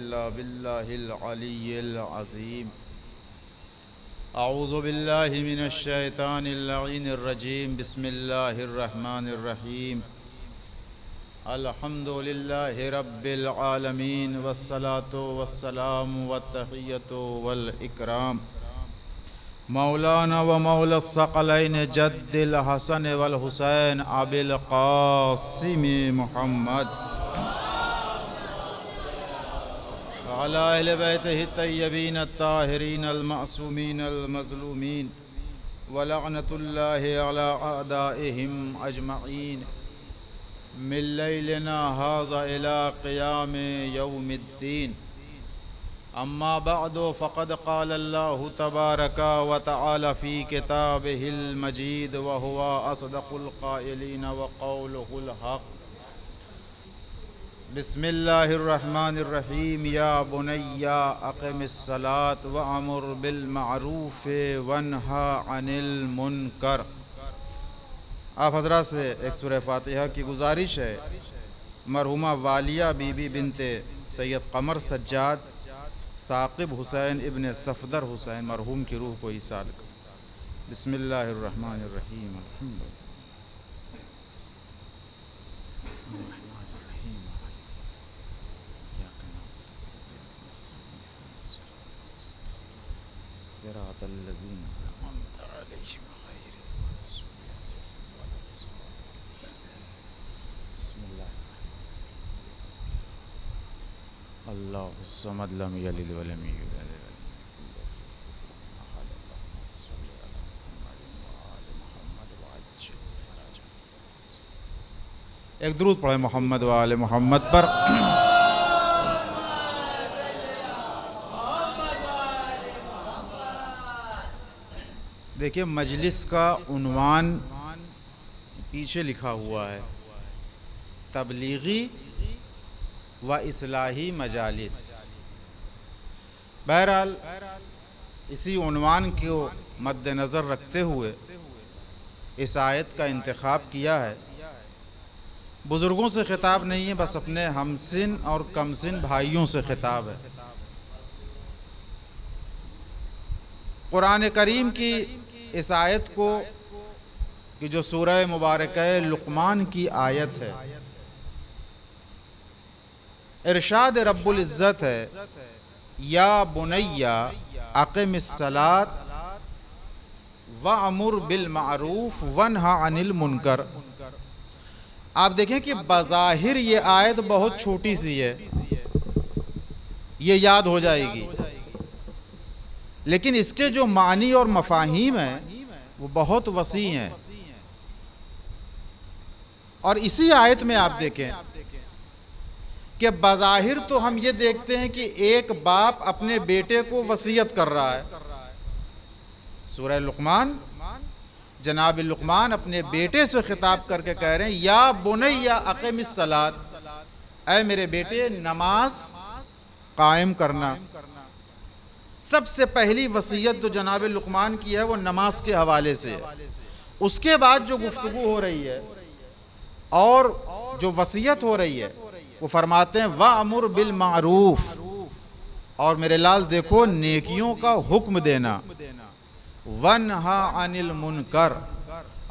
इल्ला बिल्लाहिल अलिय्यिल अज़ीम। अऊज़ु बिल्लाहि मिनश शैतानिर लईनिर रजीम। बिस्मिल्लाहिर रहमानिर रहीम। अल्हम्दुलिल्लाहि रब्बिल आलमीन वस्सलातु वस्सलामु वत्तहिय्यतु वल इकराम मौलाना व मौला सकलैन जद्दिल हसन वल हुसैन अबिल क़ासिम मुहम्मद अला अहले बैतिहि तय्यबीन अत्ताहिरीन अल मासूमीन अल मज़लूमीन व लअनतुल्लाहि अला अअदाइहिम अजमईन मिन लैलिना हाज़ा इला क़ियाम यौमिद्दीन। अम्मा बअदु फ़क़द क़ाल अल्लाहु तबारक व तआला फ़ी किताबिहिल मजीद व हुवा अस्दक़ुल क़ाइलीन व क़ौलुहुल हक़। बिस्मिल्लाहिर रहमानिर रहीम। या बुनय्या अक़िमिस सलात व अमुर बिल मअरूफ़ वन्हा अनिल मुनकर। आप हज़रात से एक सूरह फ़ातिहा की गुजारिश है। मरहुमा वालिया बीबी बिनते सैयद क़मर सज्जाद साक़िब हुसैन इब्न सफ़दर हुसैन मरहूम की रूह को ईसाल कर। बिस्मिल्लाहिर्रहमानिर्रहीम। अल्लाहु सम्मद लम यलिद व लम यूलद। एक दुरूद पढ़े मोहम्मद व आले मोहम्मद पर। देखिए, मजलिस का उन्वान पीछे लिखा हुआ है, तबलीगी व इस्लाही मजालिस। बहरहाल इसी उन्वान को मद्देनज़र रखते हुए इस आयत का इंतखाब किया है। बुज़ुर्गों से ख़िताब नहीं है, बस अपने हमसिन और कमसिन भाइयों से ख़िताब है। कुरान करीम की इस आयत को कि जो सूरह मुबारक लुक़मान की आयत है, इरशाद रब्बुल इज़्ज़त है, या बुनय्या अक़िमिस सलात व अमुर बिल मारूफ वन्हा अनिल मुनकर। आप देखें कि बज़ाहिर ये आयत बहुत छोटी सी है, ये याद हो जाएगी, लेकिन इसके जो मानी और मफ़ाहीम हैं वो बहुत वसी हैं। और इसी आयत में आप देखें कि बज़ाहिर तो हम ये देखते हैं कि एक बाप अपने बेटे को वसीयत कर रहा है। सूरह लुक़मान, जनाब लुक़मान अपने बेटे से खिताब करके कह रहे हैं, या बुनय्या अक़िमिस सलात, ऐ मेरे बेटे नमाज कायम करना। सबसे पहली वसीयत जो जनाब लुक़मान की है वो नमाज के हवाले से है। उसके बाद जो गुफ्तगू हो रही है और जो वसीयत हो रही है वो फरमाते हैं, व अमुर बिल मारूफ, और मेरे लाल देखो नेकियों का हुक्म देना, वन्हा अनिल मुनकर,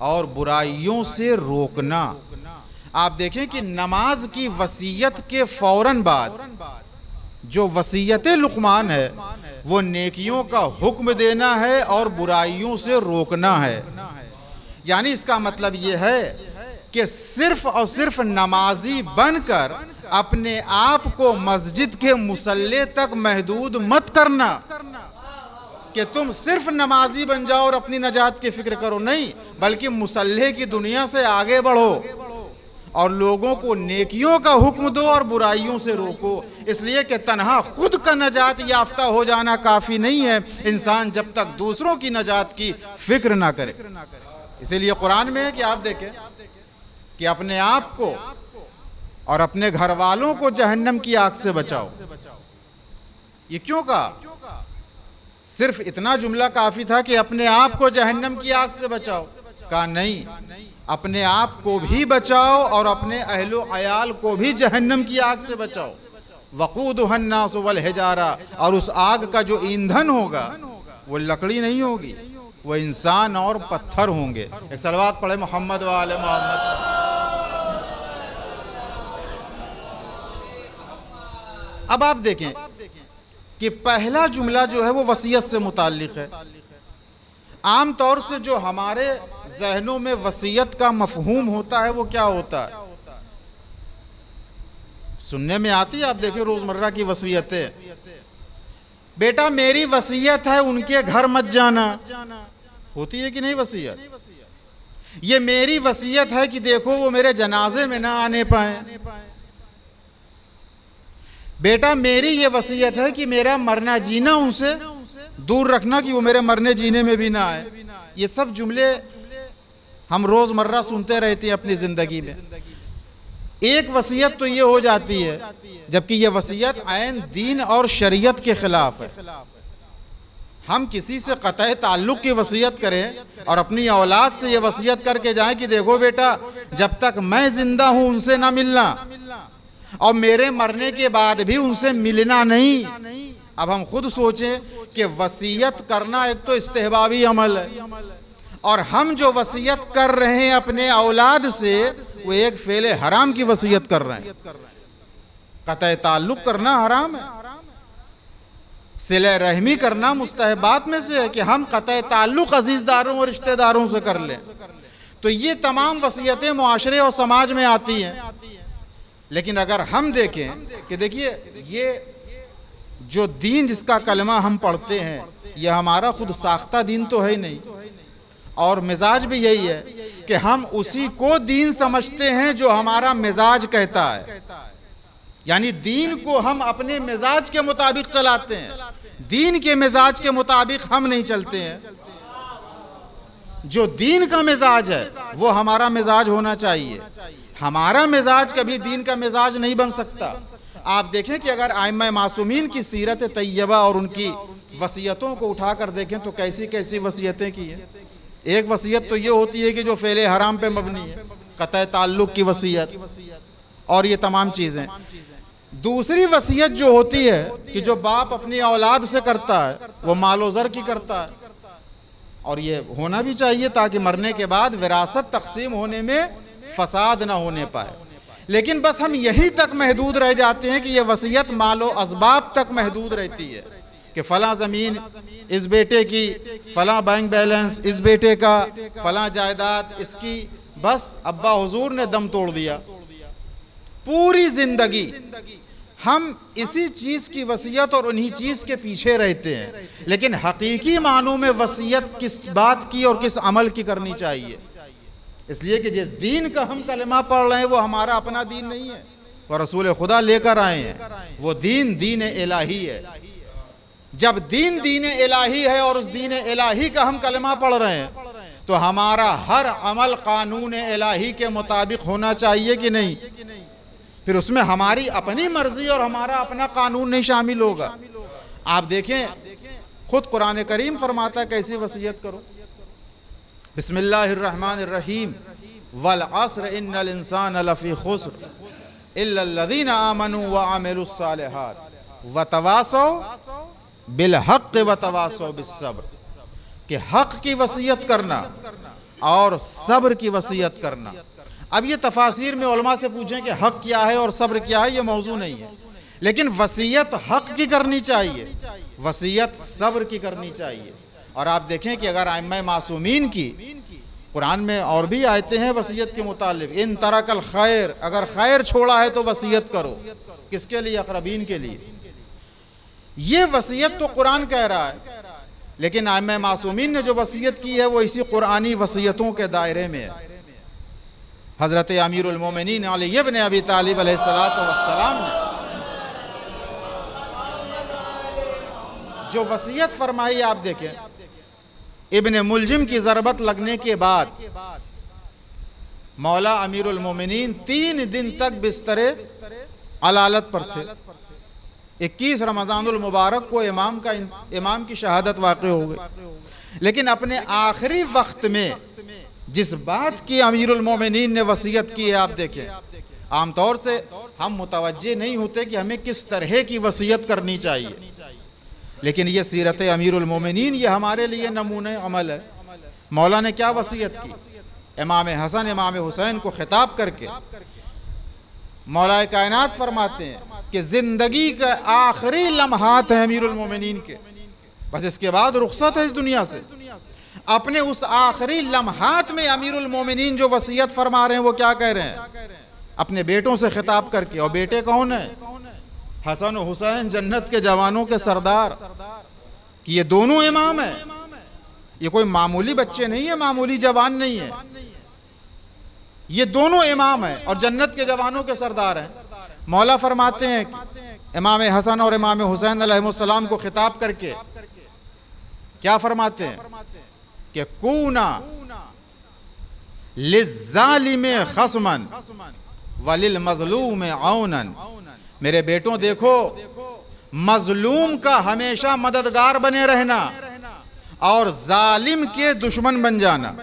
और बुराइयों से रोकना। आप देखें कि नमाज की वसीयत के फौरन बाद जो वसीयत लुक़मान है वो नेकियों का हुक्म देना है और बुराइयों से रोकना है। यानी इसका मतलब ये है कि सिर्फ और सिर्फ नमाजी बनकर अपने आप को मस्जिद के मुसल्ले तक महदूद मत करना कि तुम सिर्फ नमाजी बन जाओ और अपनी नजात की फिक्र करो, नहीं, बल्कि मुसल्ले की दुनिया से आगे बढ़ो और लोगों को नेकियों का हुक्म दो और बुराइयों से रोको। इसलिए कि तन्हा खुद का नजात याफ्ता हो जाना काफ़ी नहीं है, इंसान जब तक दूसरों की नजात की फिक्र ना करे। इसीलिए कुरान में है कि आप देखें कि अपने आप को और अपने घर वालों को जहन्नम की आग से बचाओ। ये क्यों कहा? सिर्फ इतना जुमला काफ़ी था कि अपने आप को जहन्नम की आग से बचाओ। कहा नहीं, अपने आप को भी बचाओ और अपने अहलो अयाल को भी जहन्नम की आग से बचाओ। वक़ूदुहन नास वल हिजारा, और उस आग का जो ईंधन होगा वो लकड़ी नहीं होगी, वो इंसान और पत्थर होंगे। एक सलवात पढ़े मोहम्मद व आले मोहम्मद। अब आप देखें कि पहला जुमला जो है वो वसीयत से मुताल्लिक है। आम तौर से जो हमारे ज़हनों में वसीयत का मफहूम होता है वो क्या होता है, सुनने में आती है, आप देखें रोजमर्रा की वसीयतें, बेटा मेरी वसीयत है उनके घर मत जाना, होती है कि नहीं वसीयत? ये मेरी वसीयत है कि देखो वो मेरे जनाजे में ना आने पाए। बेटा मेरी ये वसीयत है कि मेरा मरना जीना उनसे दूर रखना, कि वो मेरे मरने जीने में भी ना आए। ये सब जुमले हम रोजमर्रा सुनते रहते हैं अपनी जिंदगी में। एक वसीयत तो ये हो जाती है, जबकि ये वसीयत ऐन दीन और शरीयत के खिलाफ है। हम किसी से क़तई ताल्लुक़ की वसीयत करें और अपनी औलाद से ये वसीयत करके जाएं कि देखो बेटा जब तक मैं जिंदा हूं उनसे ना मिलना, और मेरे मरने के बाद भी उनसे मिलना नहीं। अब हम खुद सोचें कि वसीयत करना एक तो इस्तेहबाबी अमल है, और हम जो वसीयत कर रहे हैं अपने औलाद से वो एक फेले हराम की वसीयत कर रहे हैं। क़तई ताल्लुक़ करना हराम है, सिले रहमी करना मुस्तहबात में से है कि हम क़तई ताल्लुक़ अजीज़दारों और रिश्तेदारों से कर लें। तो ये तमाम वसीयतें मुआशरे और समाज में आती हैं। लेकिन अगर हम देखें कि देखिए ये जो दीन जिसका कलमा हम पढ़ते हैं यह हमारा खुद साख्ता दीन तो है ही नहीं, और मिजाज भी यही है कि हम उसी को दीन समझते हैं जो हमारा मिजाज कहता है। यानी दीन को हम अपने मिजाज के मुताबिक चलाते हैं, दीन के मिजाज के मुताबिक हम नहीं चलते हैं। जो दीन का मिजाज है वो हमारा मिजाज होना चाहिए। हमारा मिजाज कभी दीन का मिजाज नहीं बन सकता। आप देखें कि अगर आइम्मा मासूमीन की सीरत तैयबा और उनकी वसीयतों को उठाकर देखें तो कैसी कैसी वसीयतें की हैं। एक वसीयत तो ये होती है कि जो फेले हराम पे मबनी है, क़तई ताल्लुक़ की वसीयत और ये तमाम चीज़ें। दूसरी वसीयत जो होती है कि जो बाप अपनी औलाद से करता है वो मालो ज़र की करता है, और ये होना भी चाहिए ताकि मरने के बाद विरासत तकसीम होने में फसाद ना होने पाए। लेकिन बस हम यहीं तक महदूद रह जाते हैं कि ये वसीयत मालो असबाब तक महदूद रहती है कि फ़लाँ ज़मीन इस बेटे की, फ़लाँ बैंक बैलेंस इस बेटे का, फ़लाँ जायदाद इसकी। बस अब्बा हुजूर ने दम तोड़ दिया। पूरी ज़िंदगी हम इसी चीज़ की वसीयत और उन्हीं चीज़ के पीछे रहते हैं। लेकिन हकीकी मानों में वसीयत किस बात की और किस अमल की करनी चाहिए? इसलिए कि जिस दीन का हम कलमा पढ़ रहे हैं वो हमारा अपना दीन नहीं है, वो रसूल खुदा लेकर आए हैं। वो दीन दीन इलाही है। जब दीन दीन इलाही है और उस दीन इलाही का हम कलमा पढ़ रहे हैं तो हमारा हर अमल कानून इलाही के मुताबिक होना चाहिए कि नहीं? फिर उसमें हमारी अपनी मर्जी और हमारा अपना कानून नहीं शामिल होगा। आप देखें खुद कुरान करीम फरमाता है कैसी वसीयत करो। बिस्मिल्लाहिर्रहमानिर्रहीम वल अस्र इन्नल इंसान लफी खुस्र इल्लल्लज़ीना आमनू व अमिलुस सालिहात व तवासौ बिल हक़ व तवासौ बिस सब्र, कि हक़ की वसीयत करना और सब्र की वसीयत करना। अब ये तफासिर में उलमा से पूछें कि हक़ क्या है और सब्र क्या है, ये मौजू नहीं है। लेकिन वसीयत हक़ की करनी चाहिए, वसीयत सब्र की करनी चाहिए। और आप देखें कि अगर आइम्मा मासूमीन की कुरान में और भी आयतें हैं वसीयत के मुतालिक, इन तरकल खैर, अगर खैर छोड़ा है तो वसीयत करो। किसके लिए? अक़रबीन के लिए। ये वसीयत तो कुरान कह रहा है, लेकिन आइम्मा मासूमीन ने जो वसीयत की है वो इसी कुरानी वसीयतों के दायरे में है। हज़रत अमीरुल मोमिनीन अली इब्न अबी तालिब अलैहिस्सलातु वस्सलाम ने जो वसीयत फरमाई, आप देखें इब्न मुलजिम की ज़रबत लगने के बाद मौला अमीरुल मोमिनीन 3 दिन तक बिस्तरे अलालत पर थे। 21 रमज़ानुल मुबारक को इमाम की शहादत वाक़ई हो गई। लेकिन अपने आखिरी वक्त में जिस बात की अमीरुल मोमिनीन ने वसीयत की है, आप देखें आमतौर से हम मुतवज्जे नहीं होते कि हमें किस तरह की वसीयत करनी चाहिए, लेकिन ये सीरत अमीरुल मोमिनीन ये हमारे लिए नमूने अमल है। मौला ने क्या वसीयत की? इमाम हसन इमाम हुसैन को खिताब करके मौला कायनात फरमाते हैं कि ज़िंदगी का आखिरी लम्हात है अमीरुल मोमिनीन के, बस इसके बाद रुखसत है इस दुनिया से। अपने उस आखिरी लम्हात में अमीरुल मोमिनीन जो वसीयत फरमा रहे हैं वो क्या कह रहे हैं? अपने बेटों से खिताब करके। और बेटे कौन है? हसन और हुसैन, जन्नत के जवानों के सरदार, कि ये दोनों इमाम है। ये कोई मामूली बच्चे नहीं है, मामूली जवान नहीं है, ये दोनों इमाम हैं और जन्नत के जवानों के सरदार हैं। मौला फरमाते हैं कि इमाम हसन और इमाम हुसैन अलैहिस्सलाम को खिताब करके क्या फरमाते हैं कि कूना लिज़्ज़ालिम खस्मन वलिल मज़लूम औनन। मेरे बेटों देखो, मजलूम का हमेशा मददगार बने रहना और जालिम के दुश्मन बन जाना,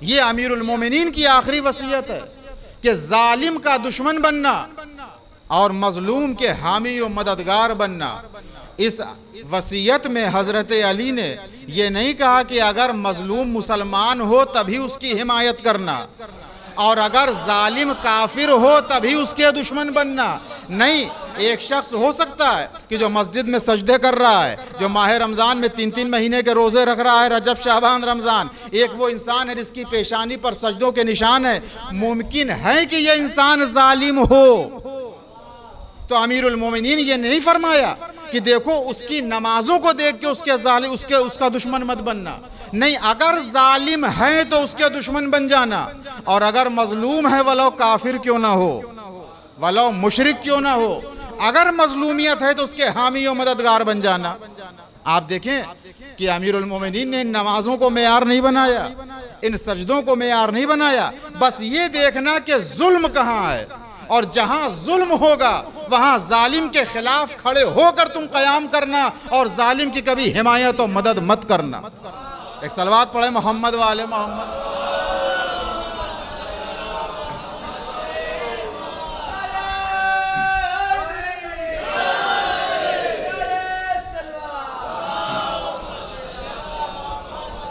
ये अमीरुल मोमिनीन की आखिरी वसीयत है कि जालिम का दुश्मन बनना और मजलूम के हामी और मददगार बनना। इस वसीयत में हजरत अली ने यह नहीं कहा कि अगर मजलूम मुसलमान हो तभी उसकी हिमायत करना और अगर जालिम काफिर हो तभी उसके दुश्मन बनना। नहीं, एक शख्स हो सकता है कि जो मस्जिद में सजदे कर रहा है, जो माह रमज़ान में 3-3 महीने के रोज़े रख रहा है, रजब शाबान रमज़ान, एक वो इंसान है जिसकी पेशानी पर सजदों के निशान है। मुमकिन है कि यह इंसान जालिम हो, तो अमीरुल मोमिनीन ये नहीं फरमाया कि देखो उसकी नमाजों को देख के उसका दुश्मन मत बनना। नहीं, अगर जालिम है तो उसके दुश्मन बन जाना, और अगर मजलूम है वलो काफिर क्यों ना हो, वलो मुशरिक क्यों ना हो, अगर मजलूमियत है तो उसके हामी और मददगार बन जाना। आप देखें कि अमीरुल मोमिनीन ने इन नमाजों को मेयार नहीं बनाया, इन सजदों को मेयार नहीं बनाया, बस ये देखना कि जुल्म कहाँ है, और जहां जुल्म होगा वहां जालिम के खिलाफ खड़े होकर तुम कयाम करना और जालिम की कभी हिमायत और मदद मत करना। एक सलवात पढ़े मोहम्मद वाले मोहम्मद।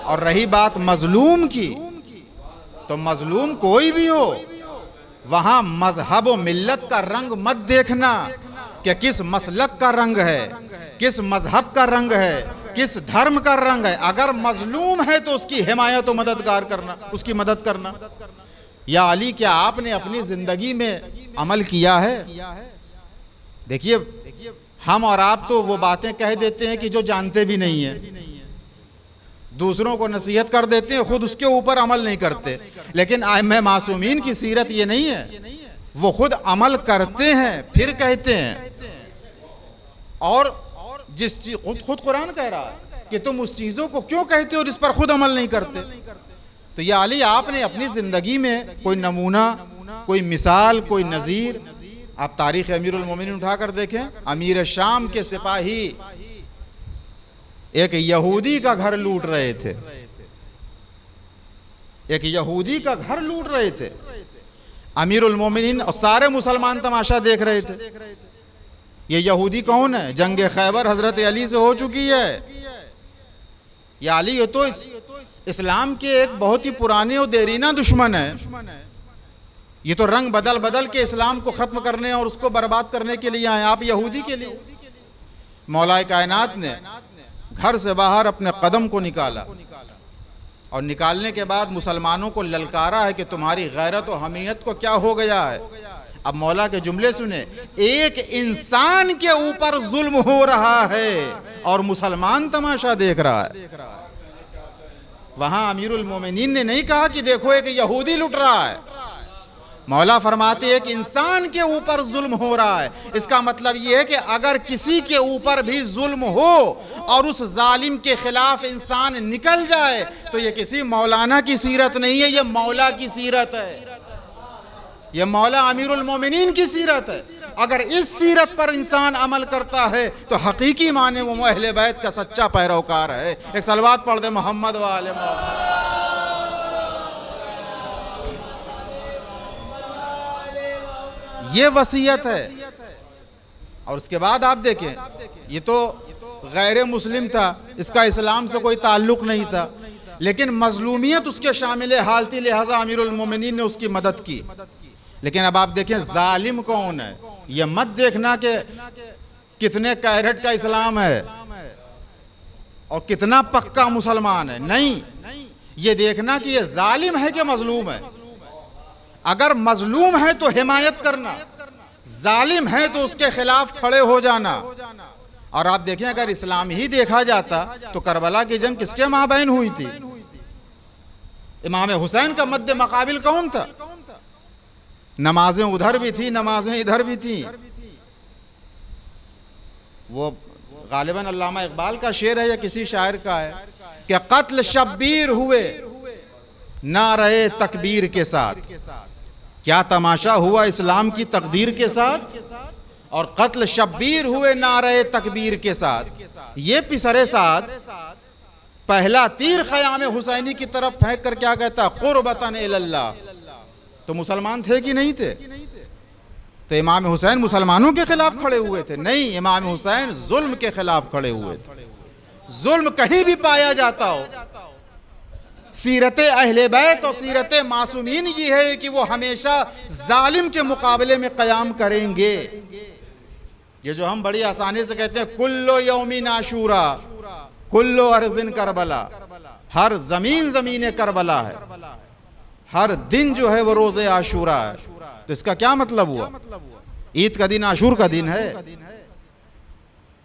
और रही बात मजलूम की, तो मजलूम कोई भी हो, वहां मजहब व मिल्लत का रंग मत देखना कि किस मसलक का रंग है, किस मजहब का रंग है, किस धर्म का रंग है। अगर मजलूम है तो उसकी हिमायत व मददगार करना, उसकी मदद करना। या अली, क्या आपने अपनी जिंदगी में अमल किया है? देखिए, हम और आप तो वो बातें कह देते हैं कि जो जानते भी नहीं है, दूसरों को नसीहत कर देते हैं, खुद उसके ऊपर अमल नहीं करते। लेकिन आइम्मा मासूमीन की सीरत ये नहीं है, वो खुद अमल करते हैं फिर कहते हैं। और जिस चीज खुद कुरान कह रहा है कि तुम उस चीजों को क्यों कहते हो जिस पर खुद अमल नहीं करते। तो या अली, आपने अपनी जिंदगी में कोई नमूना, कोई मिसाल, कोई नजीर, आप तारीख अमीरुल मोमिनीन उठाकर देखें। अमीर शाम के सिपाही एक यहूदी का घर लूट रहे थे, एक यहूदी का घर लूट रहे थे। अमीरुल मोमिनीन और सारे मुसलमान तमाशा देख रहे थे। ये यहूदी कौन है? जंग खैबर हजरत अली से हो चुकी है। या अली, ये तो इस्लाम के एक बहुत ही पुराने और देरीना दुश्मन है। ये तो रंग बदल बदल के इस्लाम को खत्म करने और उसको बर्बाद करने के लिए आए, आप यहूदी के लिए। मौलाए कायनात ने घर से बाहर अपने कदम को निकाला और निकालने के बाद मुसलमानों को ललकारा है कि तुम्हारी गैरत और हमीयत को क्या हो गया है। अब मौला के जुमले सुने, एक इंसान के ऊपर जुल्म हो रहा है और मुसलमान तमाशा देख रहा है। वहां अमीरुल मोमिनीन ने नहीं कहा कि देखो एक यहूदी लुट रहा है, मौला फरमाते एक इंसान के ऊपर जुल्म हो रहा है। इसका मतलब यह है कि अगर किसी के ऊपर भी जुल्म हो और उस जालिम के खिलाफ इंसान निकल जाए तो यह किसी मौलाना की सीरत नहीं है, यह मौला की सीरत है, यह मौला अमीरुल मोमिनीन की सीरत है। अगर इस सीरत पर इंसान अमल करता है तो हकीकी माने वो अहले बैत का सच्चा पैरोकार है। एक सलवात पढ़ दे मोहम्मद वाले मोहम्मद। ये वसीयत है। और उसके बाद आप देखें, ये तो गैर मुस्लिम था, इसका इस्लाम से कोई ताल्लुक नहीं था, लेकिन मजलूमियत उसके शामिल हाल थी, लिहाजा अमीरुल मोमिनीन ने उसकी मदद की। लेकिन अब आप देखें जालिम कौन है। ये मत देखना कि कितने कैरेट का इस्लाम है और कितना पक्का मुसलमान है, नहीं, ये देखना कि ये जालिम है कि मजलूम है। अगर मजलूम है तो हिमायत करना, जालिम है तो उसके खिलाफ खड़े हो जाना। और आप देखें, अगर इस्लाम ही देखा जाता तो करबला की जंग किसके माबैन हुई थी? इमाम हुसैन का मद्दे मकाबिल कौन था? नमाजें उधर भी थी, नमाजें इधर भी थी। वो गालिबन अल्लामा इकबाल का शेर है या किसी शायर का है कि कत्ल शब्बीर हुए नारे तकबीर के साथ। क्या तमाशा हुआ इस्लाम की तकदीर के साथ, और कत्ल शब्बीर हुए नारे तकबीर के साथ। ये पिसरे साथ पहला तीर ख़याम हुसैनी की तरफ फेंक कर क्या कहता? कुर्बतन इलल्लाह। तो मुसलमान थे कि नहीं थे? तो इमाम हुसैन मुसलमानों के खिलाफ खड़े हुए थे? नहीं, इमाम हुसैन जुल्म के खिलाफ खड़े हुए थे। जुल्म कहीं भी पाया जाता हो, सीरत अहले बैत और सीरत मासूमीन ये है कि वो हमेशा जालिम के मुकाबले में क़याम करेंगे। ये जो हम बड़ी आसानी से कहते हैं कुल्लो यौमिन आशूरा कुल्लो अर्ज़िन करबला, हर जमीन ज़मीन करबला है, हर दिन जो है वो रोज़े आशूरा है। तो इसका क्या मतलब हुआ? ईद का दिन आशूर का दिन है,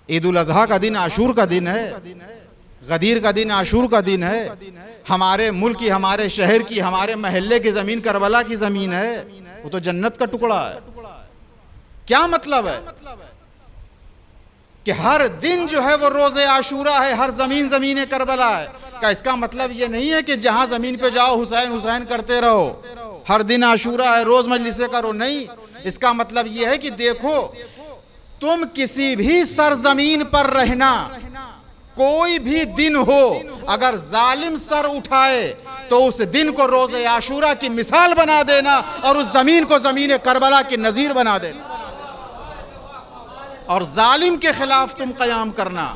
ईद उल अज़हा का दिन आशूर का दिन है, गदीर का दिन आशूर का दिन है। हमारे मुल्क की, हमारे शहर की, हमारे महल्ले की ज़मीन करबला की ज़मीन है, वो तो जन्नत का टुकड़ा है। क्या मतलब है कि हर दिन जो है वो रोज़े आशूरा है, हर ज़मीन ज़मीन करबला है? का इसका मतलब ये नहीं है कि जहां ज़मीन पे जाओ हुसैन हुसैन करते रहो, हर दिन आशूरा है, रोज़ मजलिसें करो। नहीं, इसका मतलब ये है कि देखो, तुम किसी भी सरजमीन पर रहना, कोई भी दिन हो, अगर जालिम सर उठाए तो उस दिन को रोज़े आशूरा की मिसाल बना देना और उस ज़मीन को ज़मीन करबला की नज़ीर बना देना, और जालिम के खिलाफ तुम क़याम करना।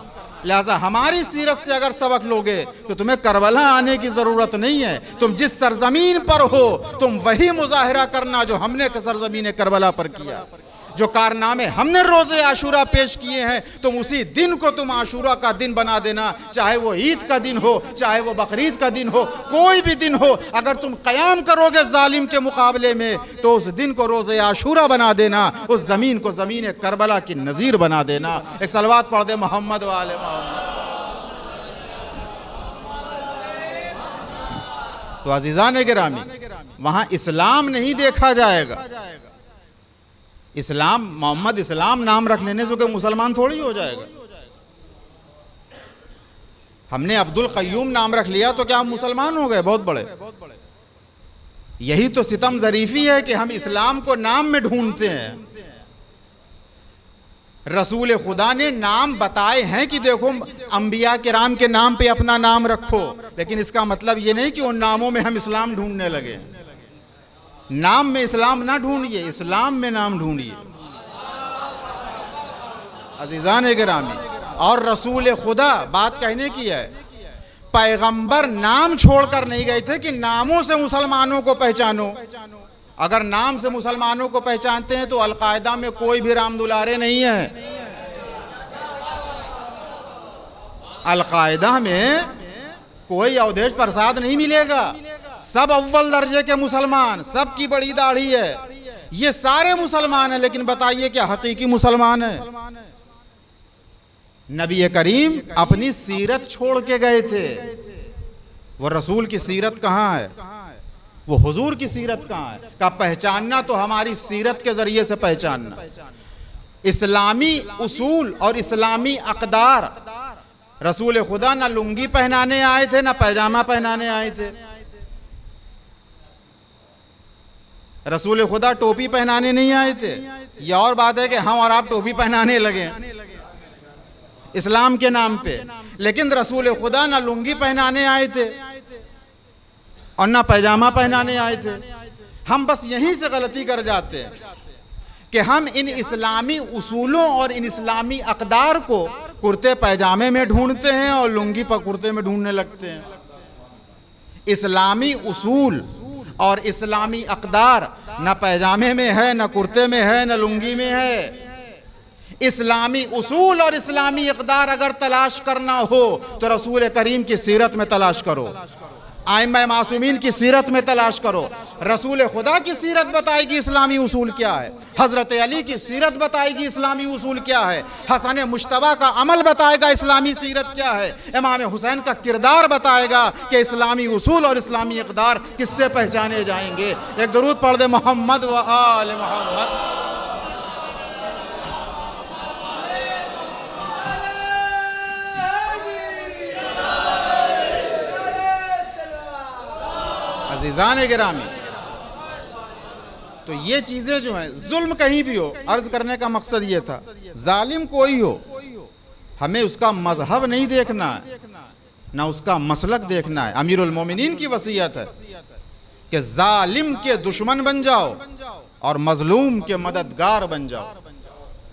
लिहाजा हमारी सीरत से अगर सबक लोगे तो तुम्हें करबला आने की ज़रूरत नहीं है। तुम जिस सरजमीन पर हो तुम वही मुजाहिरा करना जो हमने सरजमीन करबला पर किया। जो कारनामे हमने रोज़े आशूरा पेश किए हैं, तुम उसी दिन को तुम आशूरा का दिन बना देना, चाहे वो ईद का दिन हो, चाहे वो बकरीद का दिन हो, कोई भी दिन हो। अगर तुम क़याम करोगे जालिम के मुकाबले में तो उस दिन को रोज़े आशूरा बना देना, उस ज़मीन को ज़मीन करबला की नज़ीर बना देना। एक सलवात पढ़ दे मोहम्मद वाले मोहम्मद। तो अज़ीज़ान गिरामी, वहाँ इस्लाम नहीं देखा जाएगा। इस्लाम, मोहम्मद इस्लाम नाम रख लेने से कोई मुसलमान थोड़ी हो जाएगा। हमने अब्दुल क़य्यूम नाम रख लिया तो क्या हम मुसलमान हो गए बहुत बड़े? यही तो सितम ज़रीफ़ी है कि हम इस्लाम को नाम में ढूंढते हैं। रसूल खुदा ने नाम बताए हैं कि देखो अंबिया किराम के नाम पे अपना नाम रखो, लेकिन इसका मतलब ये नहीं कि उन नामों में हम इस्लाम ढूंढने लगे। नाम में इस्लाम ना ढूंढिए, इस्लाम में नाम ढूंढिए अज़ीज़ान गिरामी। और रसूल खुदा बात कहने की है, पैगंबर नाम छोड़कर नहीं गए थे कि नामों से मुसलमानों को पहचानो। अगर नाम से मुसलमानों को पहचानते हैं तो अलकायदा में कोई भी राम दुलारे नहीं है। अलकायदा में कोई अवधेश प्रसाद नहीं मिलेगा। सब अव्वल दर्जे के मुसलमान, सब की बड़ी दाढ़ी है, ये सारे मुसलमान हैं। लेकिन बताइए क्या हकीकी मुसलमान है? नबी करीम अपनी सीरत छोड़ के गए थे। वो रसूल की सीरत कहाँ है? वो हुजूर की सीरत कहाँ है? का पहचानना तो हमारी सीरत के जरिए से पहचानना। इस्लामी उसूल और इस्लामी अक़दार, रसूल खुदा ना लुंगी पहनाने आए थे ना पैजामा पहनाने आए थे। रसूल खुदा टोपी पहनाने नहीं आए थे। यह और बात है कि हम और आप टोपी पहनाने लगे इस्लाम के नाम पे, लेकिन रसूल खुदा ना लुंगी पहनाने आए थे और ना पैजामा पहनाने आए थे। हम बस यहीं से गलती कर जाते हैं कि हम इन इस्लामी उसूलों और इन इस्लामी अक़दार को कुर्ते पैजामे में ढूंढते हैं और लुंगी पर कुर्ते में ढूंढने लगते हैं। इस्लामी उसूल और इस्लामी अक़दार न पैजामे में है, न कुर्ते में है, न लुंगी में है। इस्लामी उसूल और इस्लामी इक़दार अगर तलाश करना हो तो रसूल करीम की सीरत में तलाश करो, आइम्मा मासूमीन की सीरत में तलाश करो। रसूल खुदा की सीरत बताएगी इस्लामी उसूल क्या है, हज़रत अली की सीरत बताएगी इस्लामी उसूल क्या है, हसन मुश्तबा का अमल बताएगा इस्लामी सीरत क्या है, इमाम हुसैन का किरदार बताएगा कि इस्लामी उसूल और इस्लामी इक़दार किससे पहचाने जाएंगे। एक दरूद पढ़ दे, मोहम्मद व आल मोहम्मद। अज़ीज़ान गिरामी, तो ये चीज़ें जो हैं, जुल्म कहीं भी हो, अर्ज़ करने का मकसद ये था, जालिम कोई हो, हमें उसका मजहब नहीं देखना है, ना उसका मसलक देखना है। अमीरुल मोमिनीन की वसीयत है कि जालिम के दुश्मन बन जाओ और मजलूम के मददगार बन जाओ।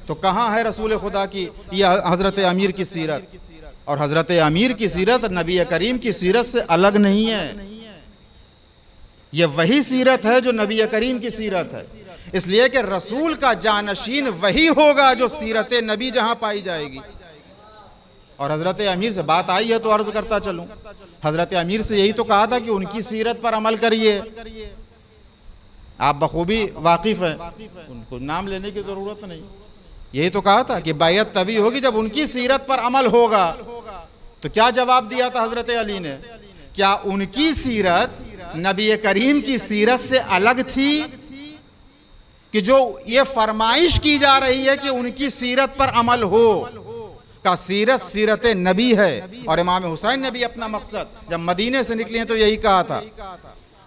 तो कहाँ है रसूल खुदा की यह हज़रत अमीर की सीरत? और हज़रत अमीर की सीरत नबी करीम की सीरत से अलग नहीं है। ये वही सीरत है जो नबी करीम की सीरत है, इसलिए कि रसूल का जानशीन वही होगा जो सीरत नबी जहां पाई जाएगी। और हज़रत अमीर से बात आई है तो अर्ज़ करता चलूं, हज़रत अमीर से यही तो कहा था कि उनकी सीरत पर अमल करिए। आप बखूबी वाकिफ़ हैं, उनको नाम लेने की ज़रूरत नहीं। यही तो कहा था कि बैयत तभी होगी जब उनकी सीरत पर अमल होगा। तो क्या जवाब दिया था हज़रत अली ने? क्या उनकी सीरत नबी करीम की सीरत से अलग थी कि जो ये फरमाइश की जा रही है कि उनकी सीरत पर अमल हो? का सीरत सीरत नबी है। और इमाम हुसैन ने भी अपना मकसद जब मदीने से निकले हैं तो यही कहा था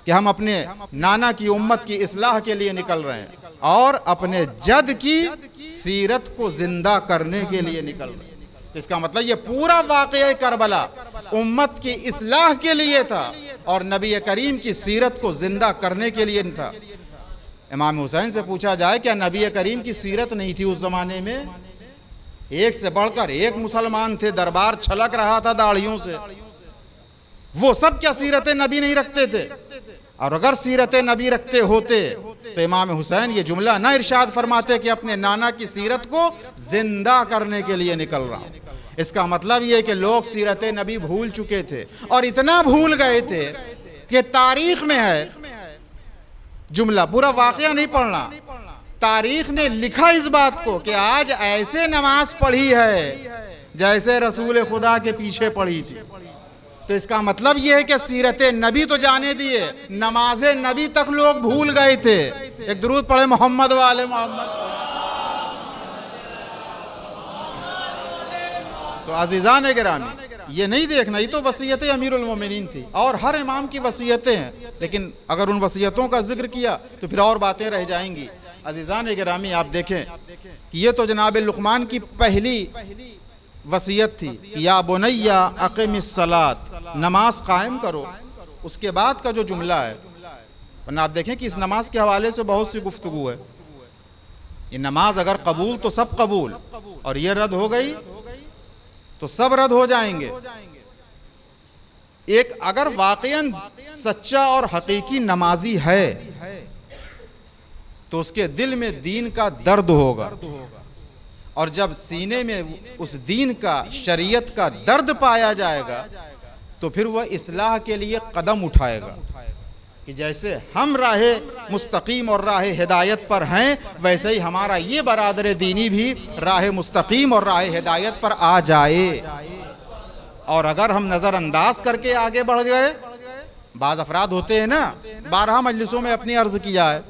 कि हम अपने नाना की उम्मत की इस्लाह के लिए निकल रहे हैं और अपने जद की सीरत को जिंदा करने के लिए निकल रहे हैं। इसका मतलब ये पूरा वाक़या करबला उम्मत की इस्लाह के लिए था और नबी करीम की सीरत को जिंदा करने के लिए था। इमाम हुसैन से पूछा जाए क्या नबी करीम की सीरत नहीं थी उस ज़माने में? एक से बढ़कर एक मुसलमान थे, दरबार छलक रहा था दाढ़ियों से, वो सब क्या सीरत नबी नहीं रखते थे? और अगर सीरत नबी रखते होते तो इमाम हुसैन ये जुमला ना इरशाद फरमाते कि अपने नाना की सीरत को जिंदा करने के लिए निकल रहा हूं। इसका मतलब ये कि लोग सीरत नबी भूल चुके थे और इतना भूल गए थे कि तारीख में है जुमला, पूरा वाकया नहीं पढ़ना, तारीख ने लिखा इस बात को कि आज ऐसे नमाज पढ़ी है जैसे रसूल खुदा के पीछे पढ़ी थी। तो इसका मतलब यह है कि सीरत नबी तो जाने दिए, नमाज नबी तक लोग भूल गए थे। एक दुरूद पढ़े, मोहम्मद वाले मोहम्मद। तो अज़ीज़ान गिरामी, ये नहीं देखना, ये तो वसीयत अमीरुल मोमिनीन थी और हर इमाम की वसीयतें हैं, लेकिन अगर उन वसीयतों का जिक्र किया तो फिर और बातें रह जाएंगी। अज़ीज़ान गिरामी, आप देखें कि ये तो जनाब लुक़मान की पहली वसीयत थी कि या बुनैया अक़िमिस सलात, नमाज कायम करो। उसके बाद का जो जुमला है, वरना आप देखें कि इस नमाज के हवाले से बहुत सी गुफ्तगू है। ये नमाज अगर कबूल तो सब कबूल, और ये रद्द हो गई तो सब रद्द हो जाएंगे। एक अगर वाकईन सच्चा और हकीकी नमाजी है तो उसके दिल में दीन का दर्द होगा, और जब सीने में उस दीन का, शरीयत का दर्द पाया जाएगा तो फिर वह इस्लाह के लिए कदम उठाएगा कि जैसे हम राहे मुस्तकीम और राहे हिदायत पर हैं, वैसे ही हमारा ये बरादर दीनी भी राहे मुस्तकीम और राहे हिदायत पर आ जाए। और अगर हम नज़रअंदाज करके आगे बढ़ गए, बाज़ अफराद होते हैं ना, 12 मजलिसों में अपनी अर्ज़ किया है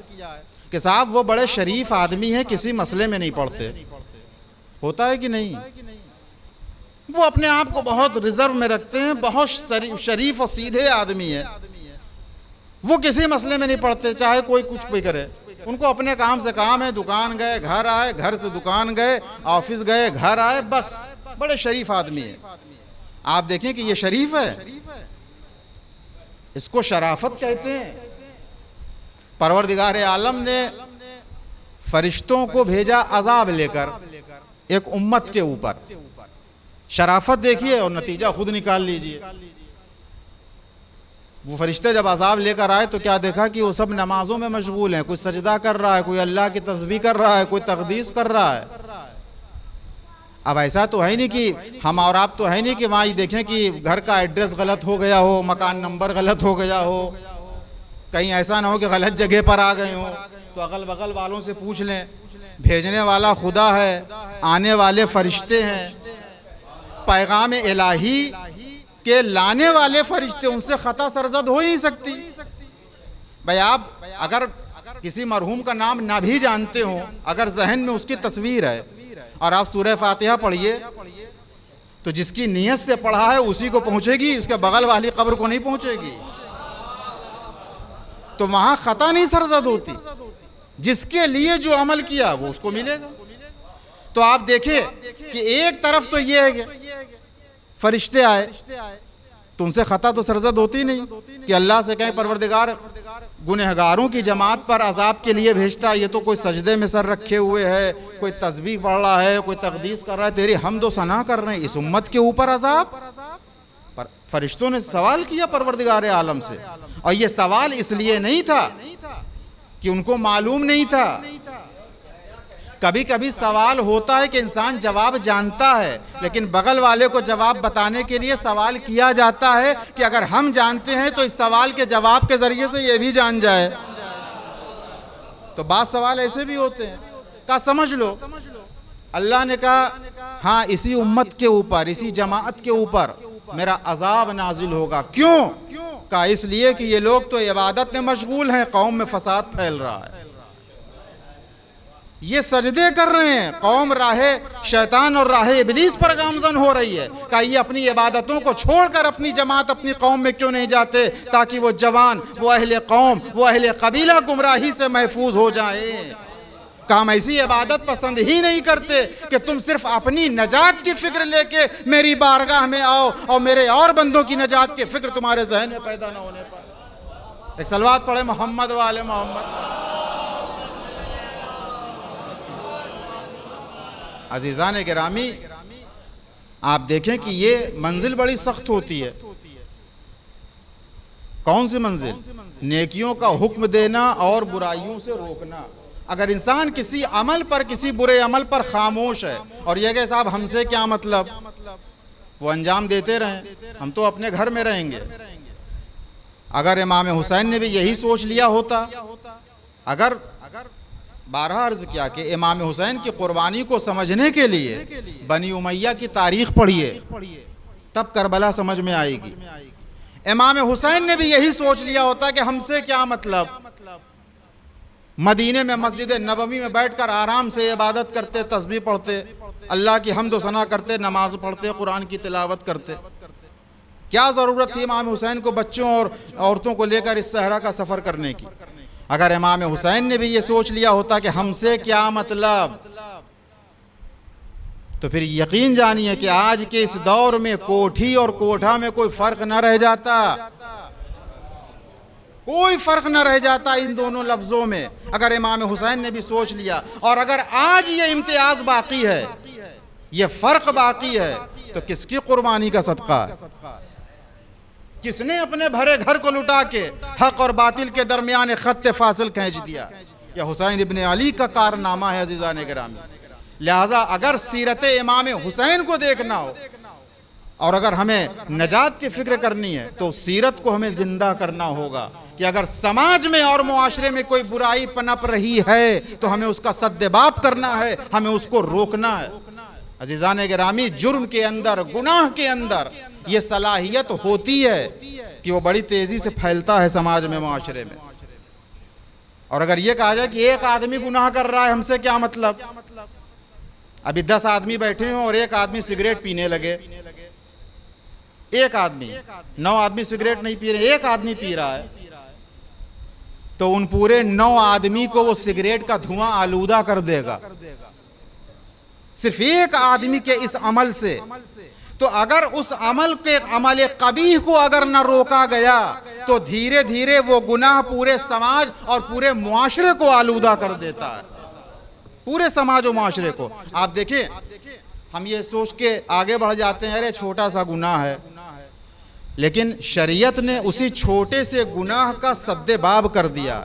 कि साहब वो बड़े शरीफ आदमी हैं, किसी मसले में नहीं पड़ते। होता है कि नहीं? वो अपने आप को बहुत रिजर्व में रखते हैं, बहुत शरीफ और सीधे आदमी है, वो किसी मसले में नहीं पड़ते, चाहे कोई कुछ भी करे। उनको अपने काम से काम है, दुकान गए घर आए, घर से दुकान गए, ऑफिस गए घर आए, बस बड़े शरीफ आदमी है। आप देखें कि ये शरीफ है, इसको शराफत कहते हैं। परवरदिगार आलम ने फरिश्तों को भेजा अजाब लेकर एक उम्मत के ऊपर। शराफत देखिए और नतीजा खुद निकाल लीजिए। वो फरिश्ते जब अजाब लेकर आए तो क्या देखा कि वो सब नमाजों में मशगूल हैं। कोई सजदा कर रहा है, कोई अल्लाह की तस्बीह कर रहा है, कोई तकदीस कर रहा है। अब ऐसा तो है नहीं कि हम और आप तो है नहीं कि वहाँ देखें कि घर का एड्रेस गलत हो गया हो, मकान नंबर गलत हो गया हो, कहीं ऐसा ना हो कि गलत जगह पर आ गए हो। तो अगल बगल वालों से पूछ लें। भेजने वाला खुदा है, आने वाले फरिश्ते हैं, पैगाम इलाही के लाने वाले फरिश्ते, उनसे खता सरजद हो ही नहीं सकती। भाई आप अगर किसी मरहूम का नाम ना भी जानते हो, अगर जहन में उसकी तस्वीर है और आप सूरह फातिहा पढ़िए तो जिसकी नीयत से पढ़ा है उसी को पहुंचेगी, उसके बगल वाली कब्र को नहीं पहुंचेगी। तो वहां खता नहीं सरजद होती। जिसके लिए जो अमल किया वो उसको मिलेगा। तो आप देखें कि एक तरफ तो ये है कि फरिश्ते आए तो उनसे खता तो सरजद होती नहीं कि अल्लाह से कहें परवरदिगार गुनहगारों की जमात पर अजाब के लिए भेजता है। ये तो कोई सजदे में सर रखे हुए है, कोई तस्बीह पढ़ रहा है, कोई तकदीस कर रहा है, तेरी हमद व सना कर रहे हैं, इस उम्मत के ऊपर अजाब। पर फरिश्तों ने सवाल किया परवरदिगार आलम से, और ये सवाल इसलिए नहीं था कि उनको मालूम नहीं था। कभी कभी सवाल होता है कि इंसान जवाब जानता है, लेकिन बगल वाले को जवाब बताने के लिए सवाल किया जाता है कि अगर हम जानते हैं तो इस सवाल के जवाब के जरिए से ये भी जान जाए। तो बात सवाल ऐसे भी होते हैं। कहा समझ लो, अल्लाह ने कहा हाँ इसी उम्मत के ऊपर, इसी जमात के ऊपर मेरा अजाब नाजिल होगा। क्यों? कहा इसलिए कि ये लोग तो इबादत में मशगूल हैं, कौम में फसाद फैल रहा है, ये सजदे कर रहे हैं, कौम राहे शैतान और राहे इबलीस पर गामजन हो रही है। कहा ये अपनी इबादतों को छोड़कर अपनी जमात अपनी कौम में क्यों नहीं जाते, ताकि वो जवान, वो अहले कौम, वो अहले कबीला गुमराही से महफूज हो जाए। कहा हम ऐसी इबादत पसंद ही नहीं करते कि तुम सिर्फ अपनी नजात की फिक्र लेके मेरी बारगाह में आओ और मेरे और बंदों की नजात की फिक्र तुम्हारे जहन में पैदा न होने पर। एक सलवात पढ़े मोहम्मद वाले मोहम्मद। अजीज़ान गिरामी, आप देखें कि ये मंजिल बड़ी सख्त होती है। कौन सी मंजिल? नेकियों का हुक्म देना और बुराइयों से रोकना। अगर इंसान किसी अमल पर, किसी बुरे अमल पर खामोश है और ये कि साहब हमसे क्या मतलब, वो अंजाम देते रहें, हम तो अपने घर में रहेंगे। अगर इमाम हुसैन ने भी यही सोच लिया होता, अगर बारहा अर्ज किया कि इमाम हुसैन की कुर्बानी को समझने के लिए बनी उमैया की तारीख पढ़िए, तब करबला समझ में आएगी। इमाम हुसैन ने भी यही सोच लिया होता कि हमसे क्या मतलब, मदीने में मस्जिद नबवी में बैठकर आराम से इबादत करते, तस्बीह पढ़ते, अल्लाह की हम्द व सना करते, नमाज पढ़ते, कुरान की तिलावत करते। क्या ज़रूरत थी इमाम हुसैन को बच्चों और औरतों को लेकर इस सहरा का सफ़र करने की? अगर इमाम हुसैन ने भी ये सोच लिया होता कि हमसे क्या मतलब, तो फिर यकीन जानिए कि आज के इस दौर में कोठी और कोठा में कोई फ़र्क न रह जाता, कोई फ़र्क न रह जाता इन दोनों लफ्ज़ों में, अगर इमाम हुसैन ने भी सोच लिया। और अगर आज ये इम्तियाज़ बाकी है, ये फ़र्क बाकी है, तो किसकी कुर्बानी का सदका है? किसने अपने भरे घर को लुटा के हक और बातिल के दरमियान खत्त फासिल खींच दिया? यह हुसैन इब्ने अली का कारनामा है अज़ीज़ान गिरामी। लिहाजा अगर सीरत इमाम हुसैन को देखना हो और अगर हमें नजात की फिक्र करनी है तो सीरत को हमें जिंदा करना होगा कि अगर समाज में और मुआशरे में कोई बुराई पनप रही है तो हमें उसका सद्देबाप करना है, हमें उसको रोकना है। अजीज़ान गिरामी, जुर्म के अंदर, गुनाह के अंदर ये सलाहियत होती है कि वो बड़ी तेजी से फैलता है समाज में, मुआशरे में। और अगर ये कहा जाए कि एक आदमी गुनाह कर रहा है, हमसे क्या मतलब, अभी 10 आदमी बैठे हों और एक आदमी सिगरेट पीने लगे, एक आदमी, 9 आदमी सिगरेट नहीं पी रहे, एक आदमी पी रहा है, तो उन पूरे 9 आदमी को वो सिगरेट का धुआं आलूदा कर देगा, सिर्फ एक आदमी के इस अमल से। तो अगर उस अमल के अमल कबीह को अगर न रोका गया तो धीरे धीरे वो गुनाह पूरे समाज और पूरे मुआशरे को आलूदा कर देता है। पूरे समाज और माशरे को। आप देखें, हम ये सोच के आगे बढ़ जाते हैं अरे छोटा सा गुनाह है, लेकिन शरीयत ने उसी छोटे से गुनाह का सद्देबाब कर दिया।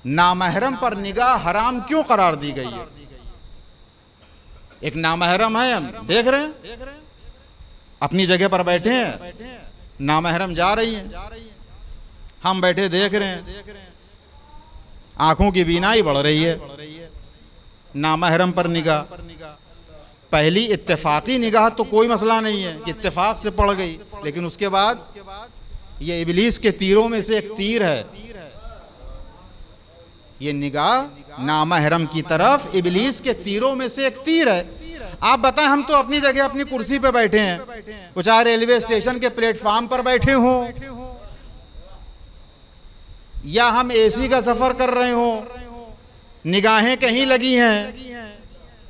नामहरम पर निगाह हराम क्यों करार दी गई है? एक नामहरम है, हम देख रहे हैं, अपनी जगह पर बैठे हैं, नामहरम जा रही हैं, हम बैठे देख रहे हैं, आंखों की बीनाई बढ़ रही है, नामहरम पर निगाह। पहली इत्तेफाकी निगाह तो कोई मसला नहीं है कि इत्तेफाक से पड़ गई, लेकिन उसके बाद ये इबलीस के तीरों में से एक तीर है। ये निगाह नामहरम की तरफ इबलीस के तीरों में से एक तीर है। आप बताएं, हम तो अपनी जगह अपनी कुर्सी पे बैठे हैं, वो चाहे रेलवे स्टेशन के प्लेटफार्म पर बैठे हों या हम एसी का सफर कर रहे हों, निगाहें कहीं लगी हैं,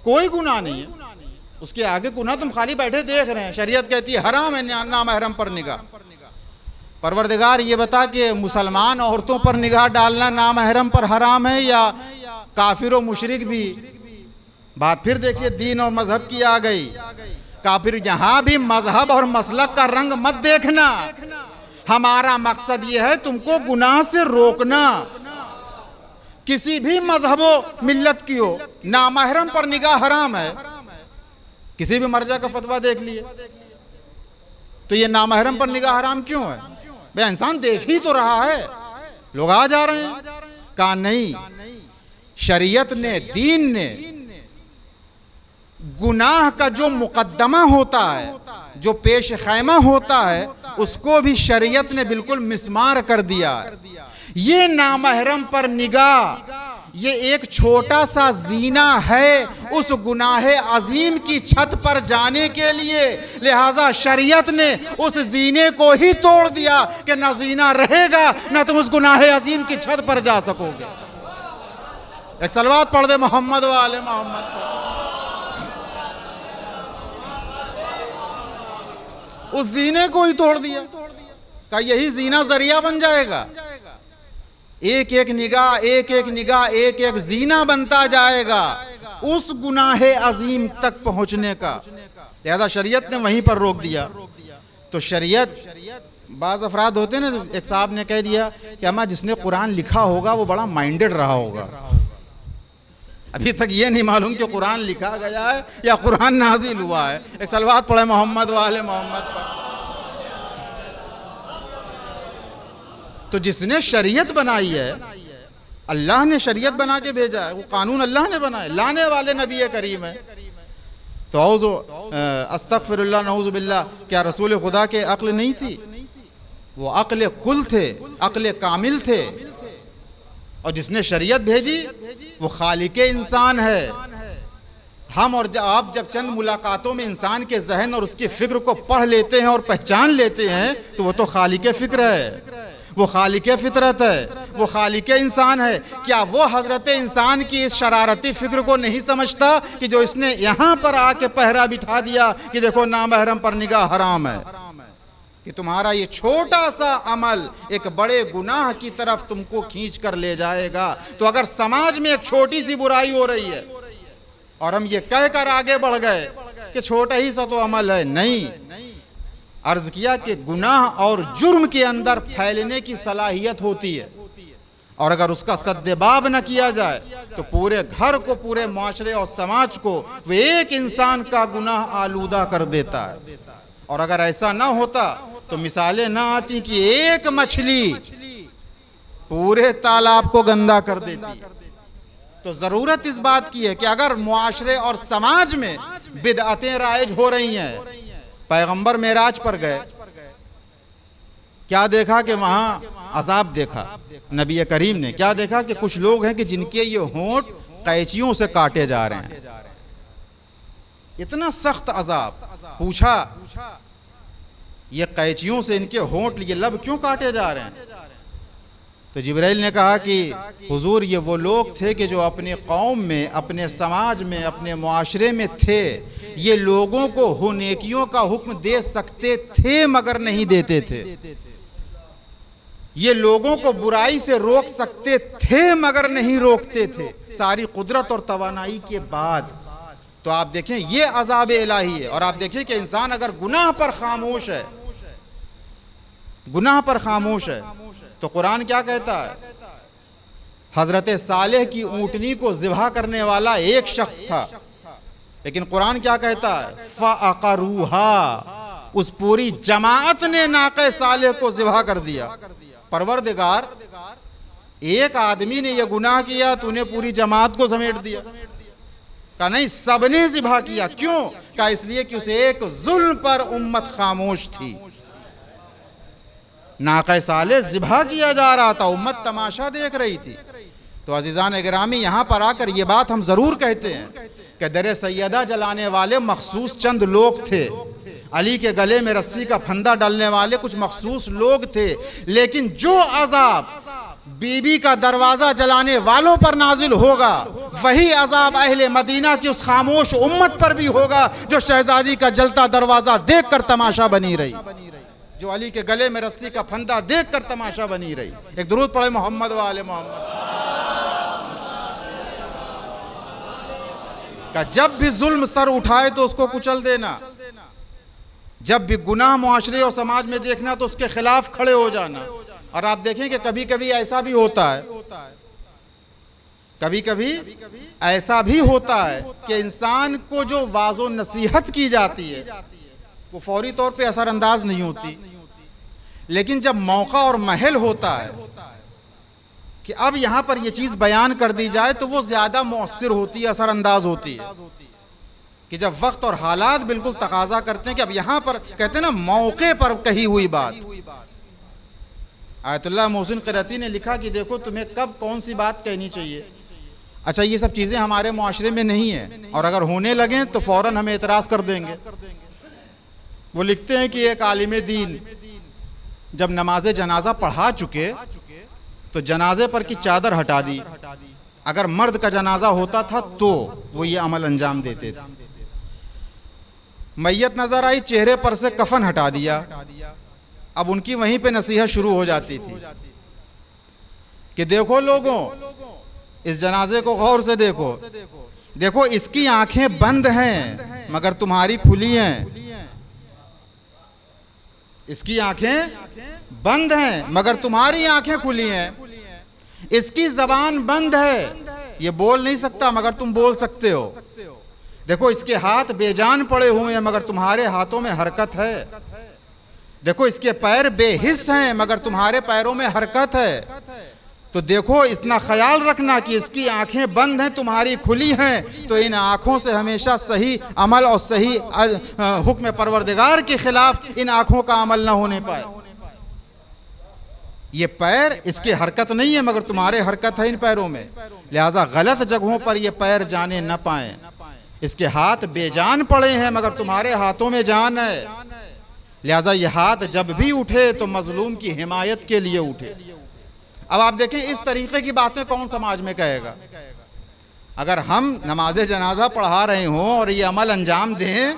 कोई गुनाह नहीं है, उसके आगे गुनाह तुम खाली बैठे देख रहे हैं। शरीयत कहती है हराम है नामहरम पर निगाह। परवरदिगार ये बता कि मुसलमान औरतों पर निगाह डालना नामहरम पर हराम है या काफिर और मुशरिक भी? बात फिर देखिए दीन और मजहब की आ गई। काफिर यहां भी मजहब और मसलक का रंग मत देखना, हमारा मकसद ये है तुमको गुनाह से रोकना। किसी भी मजहबो मिल्लत की हो, नामहरम पर निगाह हराम है। किसी भी मर्जा का फतवा देख लिए, तो ये नामहरम पर निगाह हराम क्यों है? भाई इंसान देख ही तो रहा है, लोग आ जा रहे हैं। कहा नहीं, शरीयत ने, दीन ने गुनाह का जो मुकद्दमा होता है, जो पेश खैमा होता है, उसको भी शरीयत ने बिल्कुल मिसमार कर दिया। ये नामहरम पर निगाह ये एक छोटा सा जीना है उस गुनाह अजीम की छत पर जाने के लिए। लिहाजा शरीयत ने उस जीने को ही तोड़ दिया कि न जीना रहेगा न तुम उस गुनाह अजीम की छत पर जा सकोगे। एक सलवात पढ़ दे मोहम्मद वाले मोहम्मद पर। उस जीने को ही तोड़ दिया, का यही जीना जरिया बन जाएगा। एक एक निगाह, एक एक निगाह, एक एक जीना बनता जाएगा उस गुनाह अजीम तक पहुंचने का। लिहाजा शरीयत ने वहीं पर रोक दिया। तो शरीयत, बाज़ अफराद होते हैं ना, एक साहब ने कह दिया कि अम्मा जिसने कुरान लिखा होगा वो बड़ा माइंडेड रहा होगा। अभी तक ये नहीं मालूम कि कुरान लिखा गया है या कुरान नाजिल हुआ है। एक सलवात पढ़े मोहम्मद वाले मोहम्मद पर। तो जिसने शरीयत बनाई है, अल्लाह ने शरीयत बना के भेजा है, वो कानून अल्लाह ने बनाए, लाने वाले नबी करीम है। तो अस्तगफिरुल्लाह नऊज़ु बिल्लाह, क्या रसूल खुदा के अक्ल नहीं थी? वो अक्ल कुल थे, अक्ल कामिल थे। और जिसने शरीयत भेजी वो खालिके इंसान है। हम और आप जब चंद मुलाकातों में इंसान के जहन और उसकी फिक्र को पढ़ लेते हैं और पहचान लेते हैं, तो वो तो खालिके फिक्र है, वो खालिके फितरत है, वो खालिके इंसान है। क्या वो हजरत इंसान की इस शरारती फिक्र को नहीं समझता कि जो इसने यहाँ पर आके पहरा बिठा दिया कि देखो नामहरम पर निगाह हराम है, कि तुम्हारा ये छोटा सा अमल एक बड़े गुनाह की तरफ तुमको खींच कर ले जाएगा। तो अगर समाज में एक छोटी सी बुराई हो रही है और हम ये कहकर आगे बढ़ गए कि छोटा ही सा तो अमल है, नहीं, अर्ज किया कि गुनाह और जुर्म के अंदर फैलने की सलाहियत होती है, और अगर उसका सद्देबाब न किया जाए तो पूरे घर को, पूरे माशरे और समाज को वो एक इंसान का गुनाह आलूदा कर देता है। और अगर ऐसा ना होता तो मिसालें ना आती कि एक मछली पूरे तालाब को गंदा कर देती। तो जरूरत इस बात की है कि अगर मुआशरे और समाज में बिदअतें राइज हो रही हैं, पैगंबर मेराज पर गए, क्या देखा कि वहां अजाब देखा। नबी करीम ने क्या देखा कि कुछ लोग हैं कि जिनके ये होंठ कैंचियों से काटे जा रहे हैं, इतना सख्त अजाब। पूछा ये कैंचियों से इनके होंठ, ये लब क्यों काटे जा रहे हैं? तो जिब्राइल ने कहा कि हुजूर ये वो लोग थे कि जो अपने कौम में, अपने समाज में, अपने मुआशरे में थे, ये लोगों को नेकियों का हुक्म दे सकते थे मगर नहीं देते थे। ये लोगों को बुराई से रोक सकते थे मगर नहीं रोकते थे, सारी कुदरत और तवानाई के बाद। तो आप देखें ये अज़ाब इलाही है। और आप देखें कि इंसान अगर गुनाह पर खामोश है, गुनाह पर खामोश है, तो कुरान क्या कहता है? हजरत सालेह की ऊँटनी को ज़िबा करने वाला एक शख्स था, लेकिन कुरान क्या कहता है? फ़अक़रूहा, उस पूरी जमात ने नाक़े सालेह को ज़िबा कर दिया। परवरदिगार, एक आदमी ने यह गुनाह किया, तूने पूरी जमात को समेट दिया। कहा नहीं, सबने ज़िबा किया। क्यों? कहा इसलिए कि उस एक जुल्म पर उम्मत खामोश थी। नाक़े सालेह ज़िबा किया जा रहा था, उम्मत तमाशा देख रही थी। तो अज़ीज़ान गिरामी, यहाँ पर आकर ये बात हम ज़रूर कहते हैं कि दर सैयदा जलाने वाले मखसूस चंद लोग थे, अली के गले में रस्सी का फंदा डालने वाले कुछ मखसूस लोग थे, लेकिन जो अजाब बीबी का दरवाज़ा जलाने वालों पर नाजिल होगा, वही अजाब अहले मदीना की उस खामोश उम्मत पर भी होगा जो शहजादी का जलता दरवाज़ा देख कर तमाशा बनी रही, जो अली के गले में रस्सी का फंदा देख कर तमाशा बनी रही। एक दुरूद पढ़े मोहम्मद वाले मोहम्मद का। जब भी जुल्म सर उठाए तो उसको कुचल देना, जब भी गुनाह मुआशरे और समाज में देखना तो उसके खिलाफ खड़े हो जाना। और आप देखें कि कभी कभी ऐसा भी होता है, कभी कभी ऐसा भी होता है कि इंसान को जो वाज़ो नसीहत की जाती है वो फौरी तौर पे असरअंदाज नहीं होती, लेकिन जब मौका और महल होता है कि अब यहाँ पर ये चीज़ बयान कर दी जाए तो वो ज़्यादा मुअस्सिर होती है, असरअंदाज होती है। कि जब वक्त और हालात बिल्कुल तकाजा करते हैं कि अब यहाँ पर कहते हैं ना, मौके पर कही हुई बात। आयतुल्लाह मोहसिन क़िरती ने लिखा कि देखो तुम्हें कब कौन सी बात कहनी चाहिए। अच्छा, ये सब चीज़ें हमारे मुआशरे में नहीं है, और अगर होने लगें तो फ़ौरन हमें एतराज़ कर देंगे। वो लिखते हैं कि एक आलिम दीन जब नमाज जनाजा पढ़ा चुके तो जनाजे पर की चादर हटा दी। अगर मर्द का जनाजा होता था तो वो ये अमल अंजाम देते थे। मैयत नजर आई, चेहरे पर से कफन हटा दिया। अब उनकी वहीं पे नसीहत शुरू हो जाती थी कि देखो लोगों, इस जनाजे को गौर से देखो, देखो इसकी आंखें बंद हैं मगर तुम्हारी खुली हैं, इसकी आंखें बंद हैं मगर तुम्हारी आंखें खुली हैं, इसकी जबान बंद है, ये बोल नहीं सकता मगर तुम बोल सकते हो, देखो इसके हाथ बेजान पड़े हुए हैं मगर तुम्हारे हाथों में हरकत है, देखो इसके पैर बेहिस हैं मगर तुम्हारे पैरों में हरकत है। तो देखो इतना ख्याल रखना कि इसकी आंखें बंद हैं, तुम्हारी खुली हैं, तो इन आंखों से हमेशा सही अमल और सही हुक्म परवरदिगार के खिलाफ इन आंखों का अमल ना होने पाए। ये पैर, इसकी हरकत नहीं है मगर तुम्हारे हरकत है इन पैरों में, लिहाजा गलत जगहों पर ये पैर जाने न पाए। इसके हाथ बेजान पड़े हैं मगर तुम्हारे हाथों में जान है, लिहाजा ये हाथ जब भी उठे तो मजलूम की हिमायत के लिए उठे। अब आप देखें इस तरीके की बातें कौन समाज में कहेगा। अगर हम नमाज जनाजा पढ़ा रहे हों और ये अमल अंजाम दें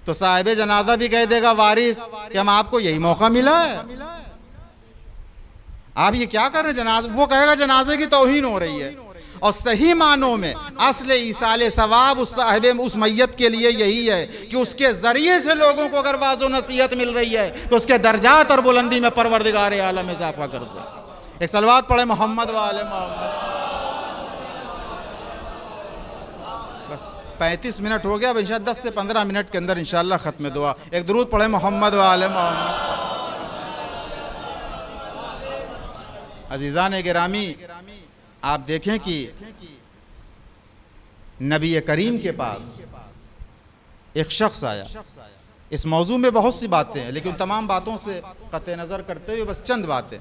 तो साहिब जनाजा भी कह देगा वारिस कि हम आपको यही मौका मिला है, आप ये क्या कर रहे हैं जनाजा, वो कहेगा जनाजे की तौहीन हो रही है। और सही मानों में असले ईसाले सवाब उस साहिब उस मैयत के लिए यही है कि उसके जरिए से लोगों को अगर वाज़ो नसीहत मिल रही है तो उसके दर्जात और बुलंदी में परवरदिगार आलम इजाफा कर दे। एक सलवात पढ़े मोहम्मद वाले मोहम्मद। बस 35 मिनट हो गया, अब इंशाअल्लाह 10 से 15 मिनट के अंदर इंशाअल्लाह ख़त्म दुआ। एक दुरूद पढ़े मोहम्मद वाले मोहम्मद। अज़ीज़ान गिरामी, आप देखें कि नबी करीम के पास एक शख्स आया। इस मौजू में बहुत सी बातें हैं लेकिन तमाम बातों से कतई नज़र करते हुए बस चंद बातें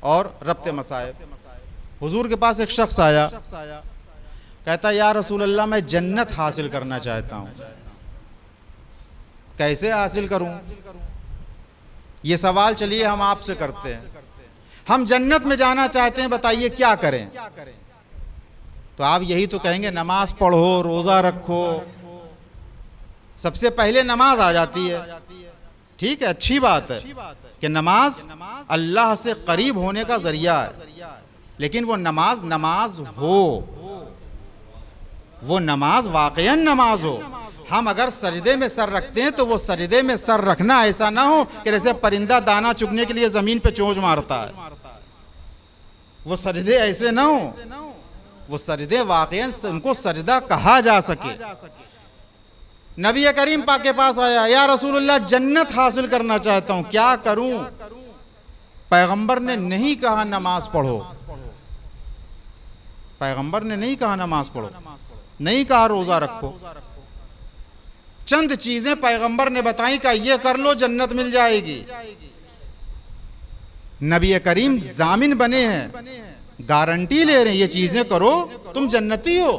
और रब्ते मसाइब। हुजूर के पास एक शख्स आया, कहता या रसूल अल्लाह मैं जन्नत हासिल करना चाहता हूँ, कैसे हासिल करूँ? ये सवाल चलिए हम आपसे करते हैं। हम जन्नत में जाना चाहते हैं, बताइए क्या करें? तो आप यही तो कहेंगे नमाज पढ़ो, रोज़ा रखो। सबसे पहले नमाज आ जाती है, ठीक है, अच्छी बात है कि नमाज अल्लाह से करीब होने का जरिया है, लेकिन वो नमाज नमाज हो, वो नमाज वाकईन नमाज हो। हम अगर सजदे में सर रखते हैं तो वो सजदे में सर रखना ऐसा ना हो कि जैसे परिंदा दाना चुगने के लिए जमीन पे चोंच मारता है, वो सजदे ऐसे ना हो, वो सजदे वाकईन उनको सजदा कहा जा सके। नबी करीम पाक के पास आया, या रसूलुल्लाह जन्नत हासिल करना चाहता हूं, क्या करूं? पैगंबर ने नहीं कहा नमाज पढ़ो, पैगंबर ने नहीं कहा नमाज पढ़ो, नहीं कहा रोजा रखो, चंद चीजें पैगंबर ने बताई का ये कर लो जन्नत मिल जाएगी। नबी करीम जामिन बने हैं, गारंटी ले रहे हैं, ये चीजें करो तुम जन्नती हो।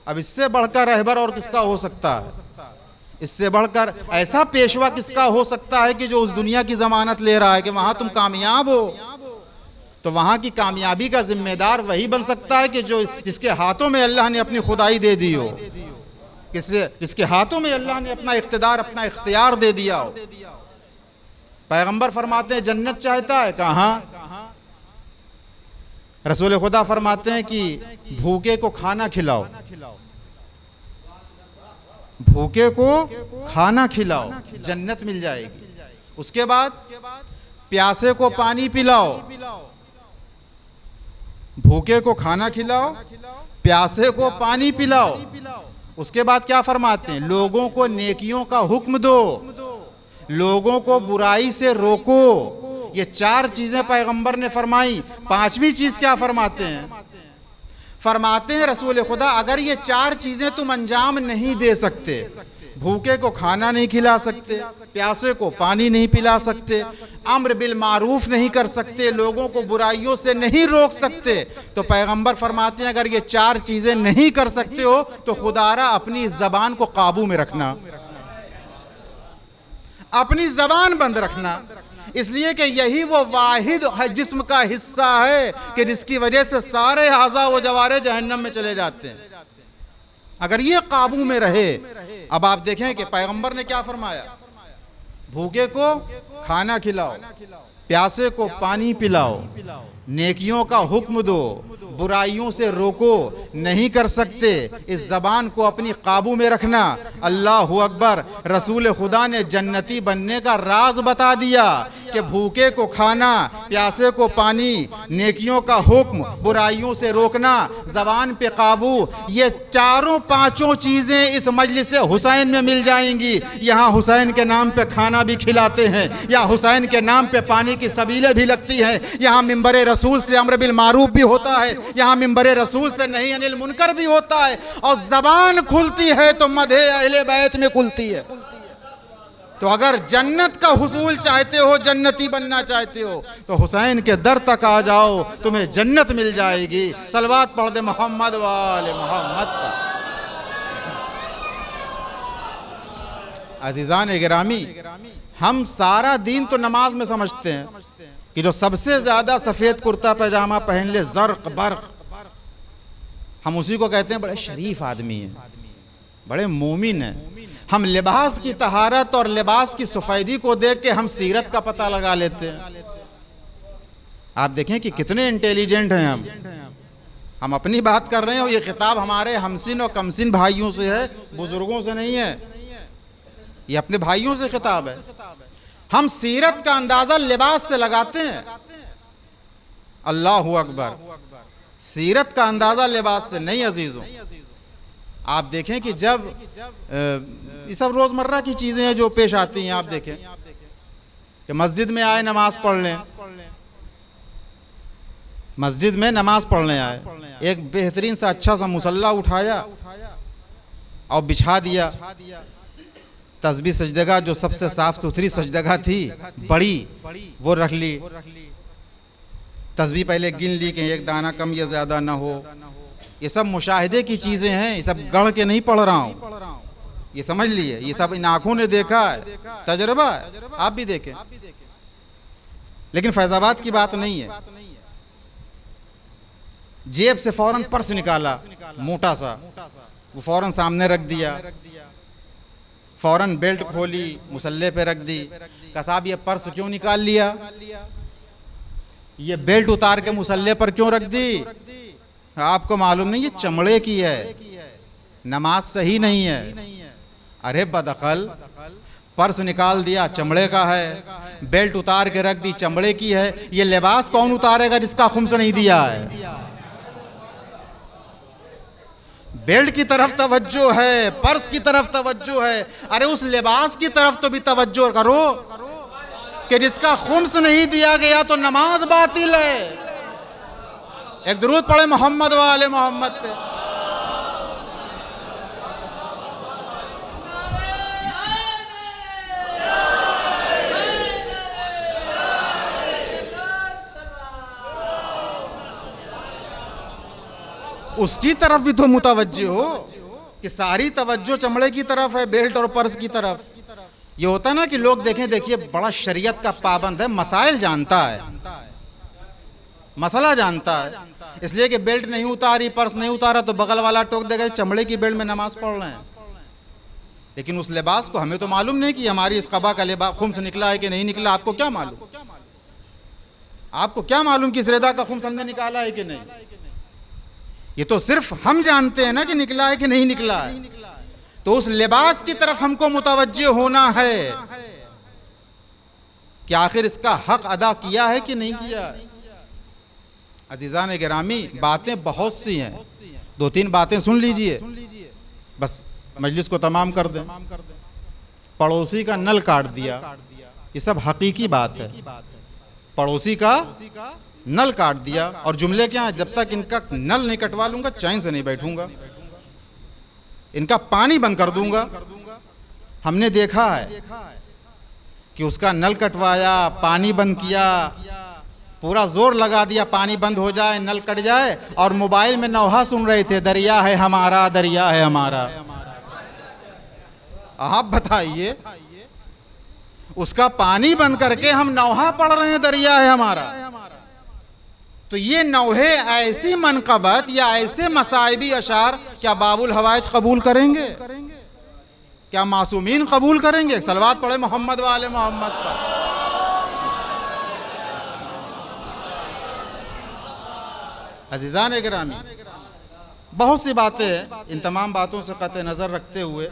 अब इससे बढ़कर रहबर और किसका हो सकता है? इससे बढ़कर ऐसा पेशवा किसका हो सकता है कि जो उस दुनिया की जमानत ले रहा है कि वहां तुम कामयाब हो? तो वहां की कामयाबी का जिम्मेदार वही बन सकता है कि जो जिसके हाथों में अल्लाह ने अपनी खुदाई दे दी हो, जिसके हाथों में अल्लाह ने अपना इख्तिदार, अपना इख्तियार दे दिया हो। पैगंबर फरमाते हैं जन्नत चाहता है, कहाँ? रसूल खुदा फरमाते हैं कि भूखे को खाना खिलाओ, भूखे को खाना खिलाओ, जन्नत मिल जाएगी। उसके बाद प्यासे को पानी पिलाओ, भूखे को खाना खिलाओ, प्यासे को पानी पिलाओ। उसके बाद क्या फरमाते हैं? लोगों को नेकियों का हुक्म दो, लोगों को बुराई से रोको। ये चार चीजें पैगंबर ने फरमाई। पांचवी चीज क्या फरमाते हैं? फरमाते हैं रसूल खुदा अगर ये चार चीजें तुम अंजाम नहीं दे सकते, भूखे को खाना नहीं खिला सकते, प्यासे को पानी नहीं पिला सकते, अम्र बिल मारूफ नहीं कर सकते, लोगों को बुराइयों से नहीं रोक सकते, तो पैगंबर फरमाते हैं अगर ये चार चीजें नहीं कर सकते हो तो खुदारा अपनी जबान को काबू में रखना, अपनी जबान बंद रखना। इसलिए कि यही वो वाहिद जिस्म का हिस्सा है कि जिसकी वजह से सारे आज़ा व जवारे जहन्नम में चले जाते हैं। अगर ये काबू में रहे, अब आप देखें कि पैगंबर ने क्या फरमाया? भूखे को खाना खिलाओ, प्यासे को पानी पिलाओ, नेकियों का हुक्म दो, बुराइयों से रोको, नहीं कर सकते, इस जबान को अपनी काबू में रखना। अल्लाहु अकबर। रसूल खुदा ने जन्नती बनने का राज बता दिया कि भूखे को खाना, प्यासे को पानी, नेकियों का हुक्म, बुराइयों से रोकना, जबान पे काबू, ये चारों पांचों चीजें इस मजलिस हुसैन में मिल जाएंगी। यहाँ हुसैन के नाम पे खाना भी खिलाते हैं, या हुसैन के नाम पे पानी की सबीलें भी लगती हैं, यहाँ मिंबर रसूल से अम्र बिल मारूफ भी होता है, यहाँ मिंबर रसूल से नहीं अनिल मुनकर भी होता है, और जबान खुलती है तो मदहे अहले बैत में खुलती है। तो अगर जन्नत का हुसूल चाहते हो, जन्नती बनना चाहते हो, तो हुसैन के दर तक आ जाओ, तुम्हें जन्नत मिल जाएगी। सलवात पढ़ दे मोहम्मद वाले मोहम्मद पर। अजीजान गिरामी, हम सारा दिन तो नमाज में समझते हैं कि जो सबसे ज्यादा सफेद कुर्ता पैजामा पहन ले, जर्क बर्क, हम उसी को कहते हैं बड़े शरीफ आदमी है, बड़े मोमिन है। हम लिबास की तहारत और लिबास की सफेदी को देख के हम सीरत का पता लगा लेते हैं। आप देखें कि कितने इंटेलिजेंट हैं हम अपनी बात कर रहे हैं, ये खिताब हमारे हमसिन और कमसिन भाइयों से है, बुजुर्गों से नहीं है, ये अपने भाइयों से खिताब है। हम सीरत का अंदाजा लिबास से लगाते हैं। अल्लाहु अकबर। सीरत का अंदाजा लिबास से नहीं अजीजों। आप देखें कि जब ये सब रोजमर्रा की चीजें हैं जो पेश आती हैं, आप देखें कि मस्जिद में आए नमाज पढ़ लें, मस्जिद में नमाज पढ़ने आए, एक बेहतरीन सा अच्छा सा मुसल्ला उठाया और बिछा दिया, तस्बीह सजदगा जो सबसे साफ सुथरी सजदगा थी बड़ी, वो रख ली, तस्बीह पहले गिन ली कि एक दाना कम या ज्यादा ना हो। ये सब मुशाहिदे की चीजें हैं, ये सब गढ़ के नहीं पढ़ रहा हूं, ये समझ लिए, ये सब इन आंखों ने देखा है, तजर्बा है, आप भी देखें। लेकिन फैजाबाद की बात नहीं है। जेब से फौरन पर्स निकाला मोटा सा, वो फौरन सामने रख दिया, फ़ौरन बेल्ट खोली, मुसल्ले पे रख दी। कहा साहब ये पर्स क्यों निकाल लिया, ये बेल्ट उतार के मुसल्ले पर क्यों रख दी? आपको मालूम नहीं ये चमड़े की है, नमाज सही नहीं है। अरे बदअक्ल, पर्स निकाल दिया चमड़े का है, बेल्ट उतार के रख दी चमड़े की है, ये लिबास कौन उतारेगा जिसका खुम्स नहीं दिया है? बेल्ट की तरफ तवज्जो है, पर्स की तरफ तवज्जो है, अरे उस लिबास की तरफ तो भी तवज्जो करो कि जिसका खुम्स नहीं दिया गया तो नमाज बातिल है। एक दुरूद पढ़े मोहम्मद वाले मोहम्मद पे। उसकी तरफ भी तो मुतवज्जे हो कि सारी तवज्जो चमड़े की तरफ है, बेल्ट और पर्स की तरफ। ये होता है ना कि लोग देखें, देखिए बड़ा शरीयत का पाबंद है, मसाइल जानता है, मसला जानता है, इसलिए कि बेल्ट नहीं उतारी, पर्स नहीं उतारा तो बगल वाला टोक देगा चमड़े की बेल्ट में नमाज पढ़ रहे हैं। लेकिन उस लिबास को हमें तो मालूम नहीं कि हमारी इस कबा का लिबास खुम्स निकला है कि नहीं निकला। आपको क्या मालूम? आपको क्या मालूम कि इस रेदा का खुम्स हमने निकाला है कि नहीं? ये तो सिर्फ हम जानते हैं ना कि निकला है कि नहीं निकला है। तो उस लिबास की तरफ हमको मुतवज्जे होना है कि आखिर इसका हक अदा किया है कि नहीं किया। अज़ीज़ान गिरामी, बातें बहुत सी हैं, 2-3 बातें सुन लीजिए, बस मजलिस को तमाम कर दें। पड़ोसी का नल काट दिया, ये सब हकीकी बात है। पड़ोसी का नल काट दिया, और जुमले क्या है, जब तक इनका नल नहीं कटवा लूंगा चैन से नहीं बैठूंगा, इनका पानी बंद कर दूंगा। हमने देखा है कि उसका नल कटवाया, पानी बंद किया, पूरा जोर लगा दिया पानी बंद हो जाए, नल कट जाए, और मोबाइल में नौहा सुन रहे थे, दरिया है हमारा, दरिया है हमारा। आप बताइए, उसका पानी बंद करके हम नौहा पढ़ रहे हैं, दरिया है हमारा। तो ये नौहे ऐसी मनकबत या ऐसे मसाइबी अशार क्या बाबुल हवाइज कबूल करेंगे? क्या मासूमीन कबूल करेंगे? सलवात पढ़े मोहम्मद वाले मोहम्मद पर। अज़ीज़ान गिरामी, बहुत सी बातें हैं, इन तमाम बातों से कतई नज़र रखते हुए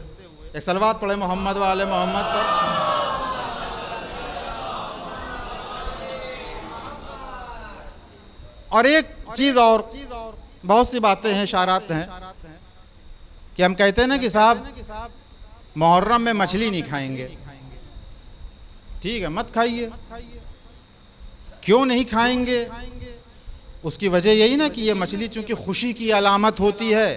एक सलवात पढ़े मोहम्मद वाले मोहम्मद पर। और एक चीज़ और, बहुत सी बातें हैं, इशारात हैं कि हम कहते हैं ना कि साहब मुहर्रम में मछली नहीं खाएंगे। ठीक है, मत खाइए। क्यों नहीं खाएंगे? उसकी वजह यही ना कि ये मछली चूंकि खुशी की अलामत होती है,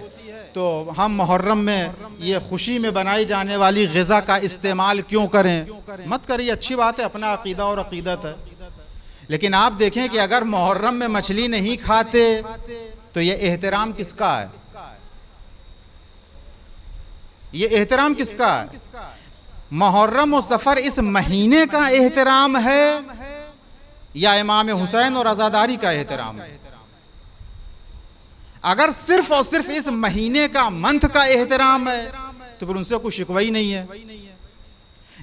तो हम मुहर्रम में ये खुशी में बनाई जाने वाली ग़िज़ा का इस्तेमाल क्यों करें? मत करिए, अच्छी बात है, अपना अक़ीदा और अक़ीदत है। लेकिन आप देखें कि अगर मुहर्रम में मछली नहीं खाते तो ये एहतराम किसका है? ये एहतराम किसका है? मुहर्रम और सफ़र इस महीने का एहतराम है या इमाम हुसैन और अज़ादारी का एहतराम है? अगर सिर्फ और सिर्फ इस महीने का, मंथ का एहतराम है तो फिर उनसे कोई शिकवा ही नहीं है।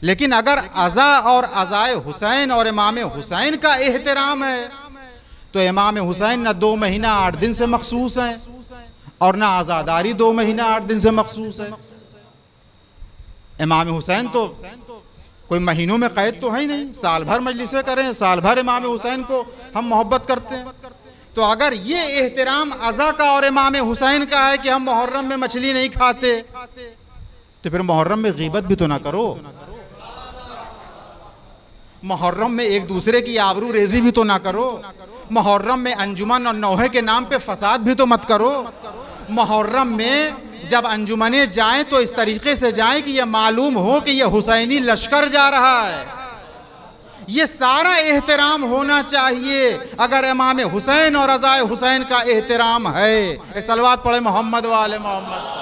लेकिन अगर अज़ा और अज़ाए हुसैन और इमाम हुसैन का एहतराम है तो इमाम हुसैन न 2 महीना 8 दिन से मखसूस हैं और न अज़ादारी 2 महीना 8 दिन से मखसूस है। इमाम हुसैन तो कोई महीनों में कैद तो है ही नहीं, साल भर मजलिसें करें, साल भर इमाम हुसैन को हम मोहब्बत करते हैं। तो अगर ये एहतराम अज़ा का और इमाम हुसैन का है कि हम मुहर्रम में मछली नहीं खाते, तो फिर मुहर्रम में गीबत भी तो ना करो, मुहर्रम में एक दूसरे की आबरू रेजी भी तो ना करो, मुहर्रम में अंजुमन और नौहे के नाम पे फसाद भी तो मत करो। मुहर्रम में जब अंजुमने जाएं तो इस तरीके से जाएं कि यह मालूम हो कि यह हुसैनी लश्कर जा रहा है। ये सारा एहतराम होना चाहिए अगर इमाम हुसैन और अज़ाए हुसैन का एहतराम है। एक सलवात पढ़े मोहम्मद वाले मोहम्मद।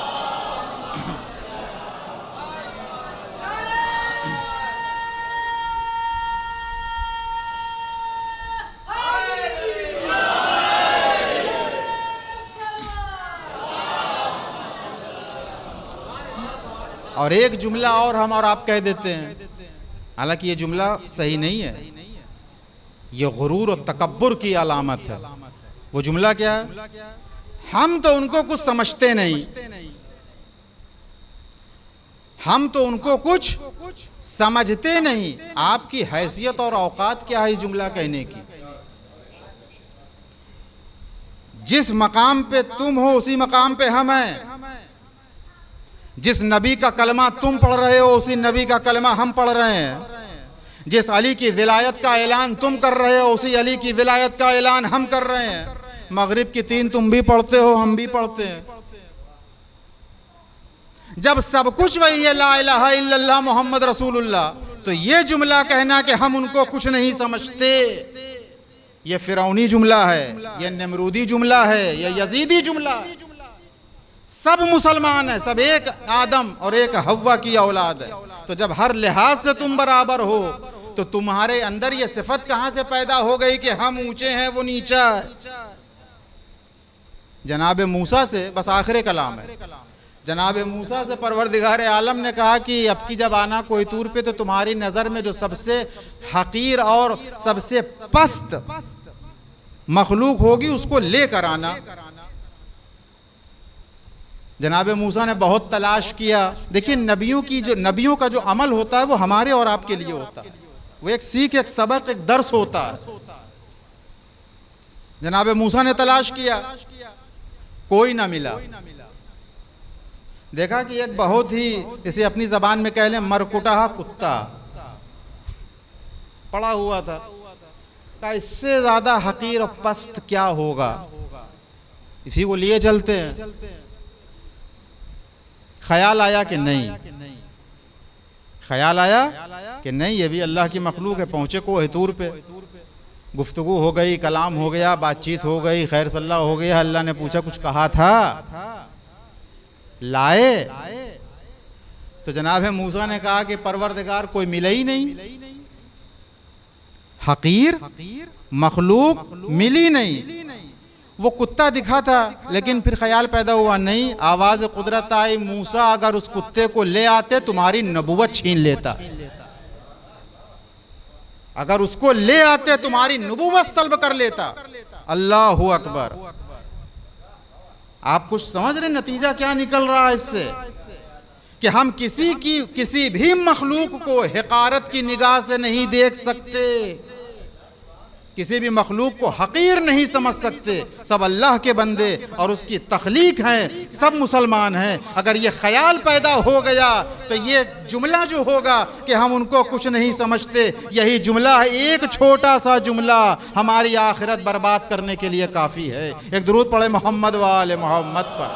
और और एक जुमला और हम और आप कह देते हैं, हालांकि ये जुमला सही नहीं है, ये गुरूर और तकब्बुर की अलामत है। वो जुमला क्या है? हम तो उनको कुछ समझते नहीं, हम तो उनको कुछ समझते नहीं। आपकी हैसियत और औकात क्या है इस जुमला कहने की? जिस मकाम पे तुम हो उसी मकाम पे हम हैं। जिस नबी का कलमा तुम पढ़ रहे हो उसी नबी का कलमा हम पढ़ रहे हैं। जिस अली की विलायत का ऐलान तुम कर रहे हो उसी अली की विलायत का ऐलान हम कर रहे हैं। मगरिब की 3 तुम भी पढ़ते हो, हम भी पढ़ते हैं। जब सब कुछ वही है, ला इलाहा इल्लल्लाह मोहम्मद रसूलुल्लाह, तो ये जुमला कहना कि हम उनको कुछ नहीं समझते, ये फिरौनी जुमला है, ये नमरूदी जुमला है, ये यजीदी जुमला है। सब मुसलमान है, सब एक आदम और एक हव्वा की औलाद है। तो जब हर लिहाज से तुम बराबर हो तो तुम्हारे अंदर ये सिफत कहां से पैदा हो गई कि हम ऊंचे हैं वो नीचा है? जनाब मूसा से, बस आखिरी कलाम है, जनाब मूसा से परवरदिगार आलम ने कहा कि अब की जब आना कोई तूर पे तो तुम्हारी नज़र में जो सबसे हकीर और सबसे पस्त मखलूक होगी उसको लेकर आना। जनाब मूसा ने बहुत तलाश किया। देखिए नबियों का जो अमल होता है वो हमारे और आपके लिए होता है, वो एक सीख, एक सबक, एक दर्स होता है। जनाब मूसा ने तलाश किया, कोई ना मिला। देखा कि एक बहुत ही, इसे अपनी जबान में कह लें, मरकुटा कुत्ता पड़ा हुआ था। का इससे ज्यादा हकीर और पस्त क्या होगा, इसी को लिए चलते हैं। ख्याल आया कि नहीं, ख्याल आया कि नहीं, ये भी अल्लाह की मखलूक है। पहुंचे को तूर पे, गुफ्तगू हो गई, कलाम हो गया, बातचीत हो गई, खैर सल्ला हो गया। अल्लाह ने पूछा कुछ कहा था, लाए? तो जनाब मूसा ने कहा कि परवरदिगार कोई मिला ही नहीं, हकीर मखलूक मिली नहीं। वो कुत्ता दिखा था, लेकिन फिर ख्याल पैदा हुआ, नहीं, आवाज कुदरत आई, मूसा अगर उस कुत्ते को ले आते तुम्हारी नबूवत छीन लेता, अगर उसको ले आते तुम्हारी नबूवत सल्ब कर लेता। अल्लाहु अकबर। आप कुछ समझ रहे नतीजा क्या निकल रहा है इससे? कि हम किसी भी मखलूक को हिकारत की निगाह से नहीं देख सकते, किसी भी मखलूक को हकीर नहीं समझ सकते। सब अल्लाह के बंदे और उसकी तख्लीक हैं, सब मुसलमान हैं। अगर ये ख्याल पैदा हो गया तो ये जुमला जो होगा कि हम उनको कुछ नहीं समझते, यही जुमला है, एक छोटा सा जुमला हमारी आखिरत बर्बाद करने के लिए काफ़ी है। एक दुरूद पढ़े मोहम्मद वाले मोहम्मद पर।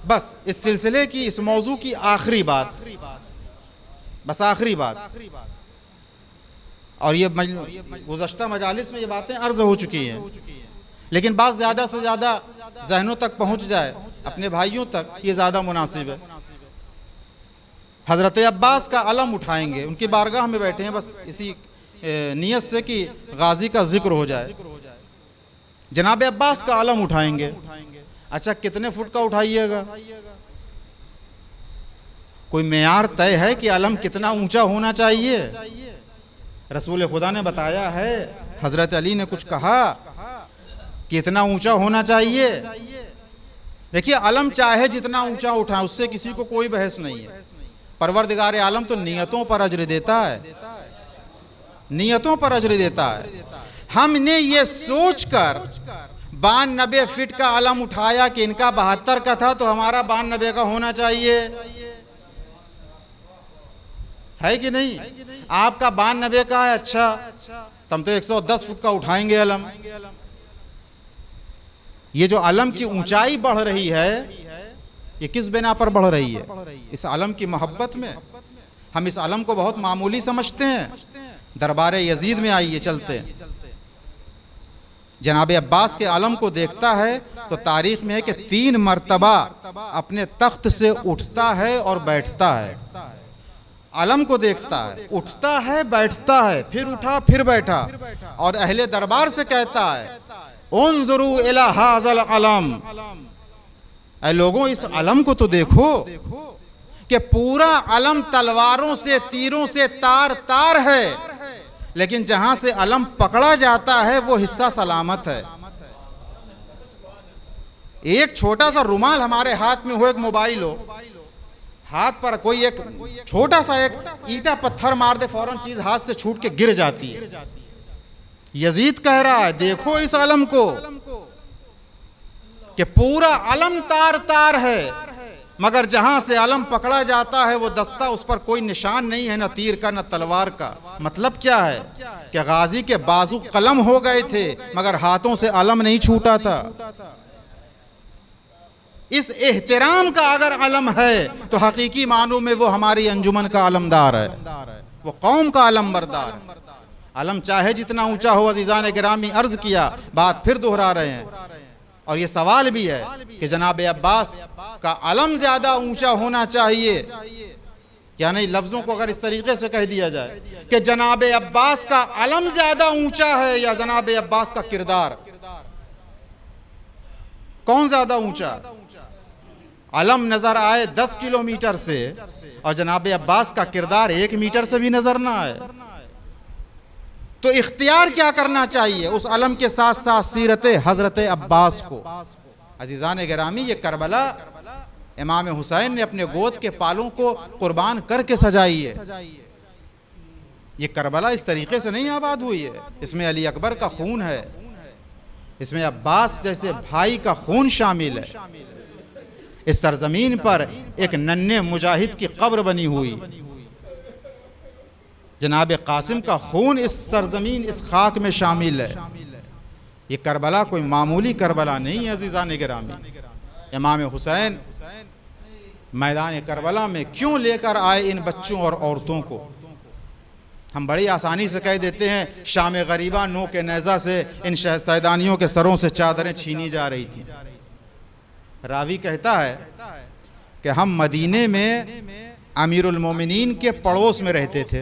बस इस सिलसिले की, इस मौजू की आखिरी बात, बस आखिरी बात, और ये गुज़श्ता मजालिस में ये बातें अर्ज हो चुकी हैं, लेकिन बात ज़्यादा से ज़्यादा जहनों तक पहुँच जाए, अपने भाइयों तक, ये ज़्यादा मुनासिब है। हज़रत अब्बास का अलम उठाएंगे, उनकी बारगाह में बैठे हैं, बस इसी नीयत से कि गाजी का जिक्र हो जाए। जनाब अब्बास का अलम उठाएंगे। अच्छा, कितने फुट का उठाइएगा? कोई मेयार तय है कि अलम कितना ऊंचा होना चाहिए? रसूल खुदा ने बताया है, हजरत अली ने कुछ कहा कि इतना ऊंचा होना चाहिए। देखिए, अलम चाहे जितना ऊंचा उठाए, उससे किसी को कोई बहस नहीं है। परवरदिगार आलम तो नियतों पर अजर देता है, नियतों पर अजर देता है। हमने ये सोचकर 92 फीट का अलम उठाया कि इनका 72 का था तो हमारा 92 का होना चाहिए, है कि नहीं? आपका 92 का है, अच्छा तुम तो 110 फुट का उठाएंगे अलम। ये जो अलम की ऊंचाई बढ़ रही है, ये किस बिना पर बढ़ रही है? इस अलम की मोहब्बत में। हम इस अलम को बहुत मामूली समझते हैं। दरबार यजीद में आइए, चलते हैं। जनाब अब्बास के अलम को देखता है तो तारीख में है कि 3 मरतबा अपने तख्त से उठता है और बैठता है। अलम को देखता है, उठता है, बैठता है, फिर उठा, फिर बैठा, और अहले दरबार से कहता है, उन्जुरू इला हाज़ल अलम, ऐ लोगों, इस अलम को तो देखो कि पूरा अलम तलवारों से, तीरों से तार तार है, लेकिन जहां से अलम पकड़ा जाता है वो हिस्सा सलामत है। एक छोटा सा रुमाल हमारे हाथ में हो, एक मोबाइल हो, हाथ पर कोई एक छोटा सा एक ईंटा पत्थर मार दे, फौरन चीज हाथ से छूट के गिर जाती है। यजीद कह रहा है, देखो इस अलम को कि पूरा अलम तार तार है, मगर जहां से अलम पकड़ा जाता है वो दस्ता, उस पर कोई निशान नहीं है, न तीर का न तलवार का। मतलब क्या है कि गाजी के बाजू कलम हो गए थे, मगर हाथों से अलम नहीं छूटा था। इस एहतराम का अगर अलम है तो हकीकी मानों में वो हमारी अंजुमन का अलमदार है, वो कौम का अलम बरदार है। अलम चाहे जितना ऊंचा हो, अजीजान गिरामी अर्ज किया, बात फिर दोहरा रहे हैं, और ये सवाल भी है कि जनाब अब्बास का अलम ज्यादा ऊंचा होना चाहिए या नहीं। लफ्जों को अगर इस तरीके से कह दिया जाए कि जनाब अब्बास का अलम ज्यादा ऊंचा है या जनाब अब्बास का किरदार, कौन ज्यादा ऊंचा? अलम नजर आए 10 किलोमीटर से और जनाब अब्बास का किरदार 1 मीटर से भी नजर ना आए, तो इख्तियार क्या करना चाहिए? उस अलम के साथ साथ सीरत हजरत अब्बास को। अजीजान गिरामी, ये करबला इमाम हुसैन ने अपने गोद के पालों को कुर्बान करके सजाई है। ये करबला इस तरीके से नहीं आबाद हुई है, इसमें अली अकबर का खून है, इसमें अब्बास जैसे भाई का खून शामिल है। इस सरजमीन पर एक नन्हे मुजाहिद की कब्र बनी हुई, जनाब कासिम का खून इस सरजमीन, इस खाक में शामिल है। ये करबला कोई मामूली करबला नहीं है अजीज़ान गिरामी। इमाम हुसैन मैदान करबला में क्यों लेकर आए इन बच्चों और औरतों को? हम बड़ी आसानी से कह देते हैं शाम गरीबा नो के नेज़ा से इन सैदानियों के सरों से चादरें छीनी जा रही थी। रावी कहता है कि हम मदीने में अमीरुल मोमिनीन के पड़ोस में रहते थे,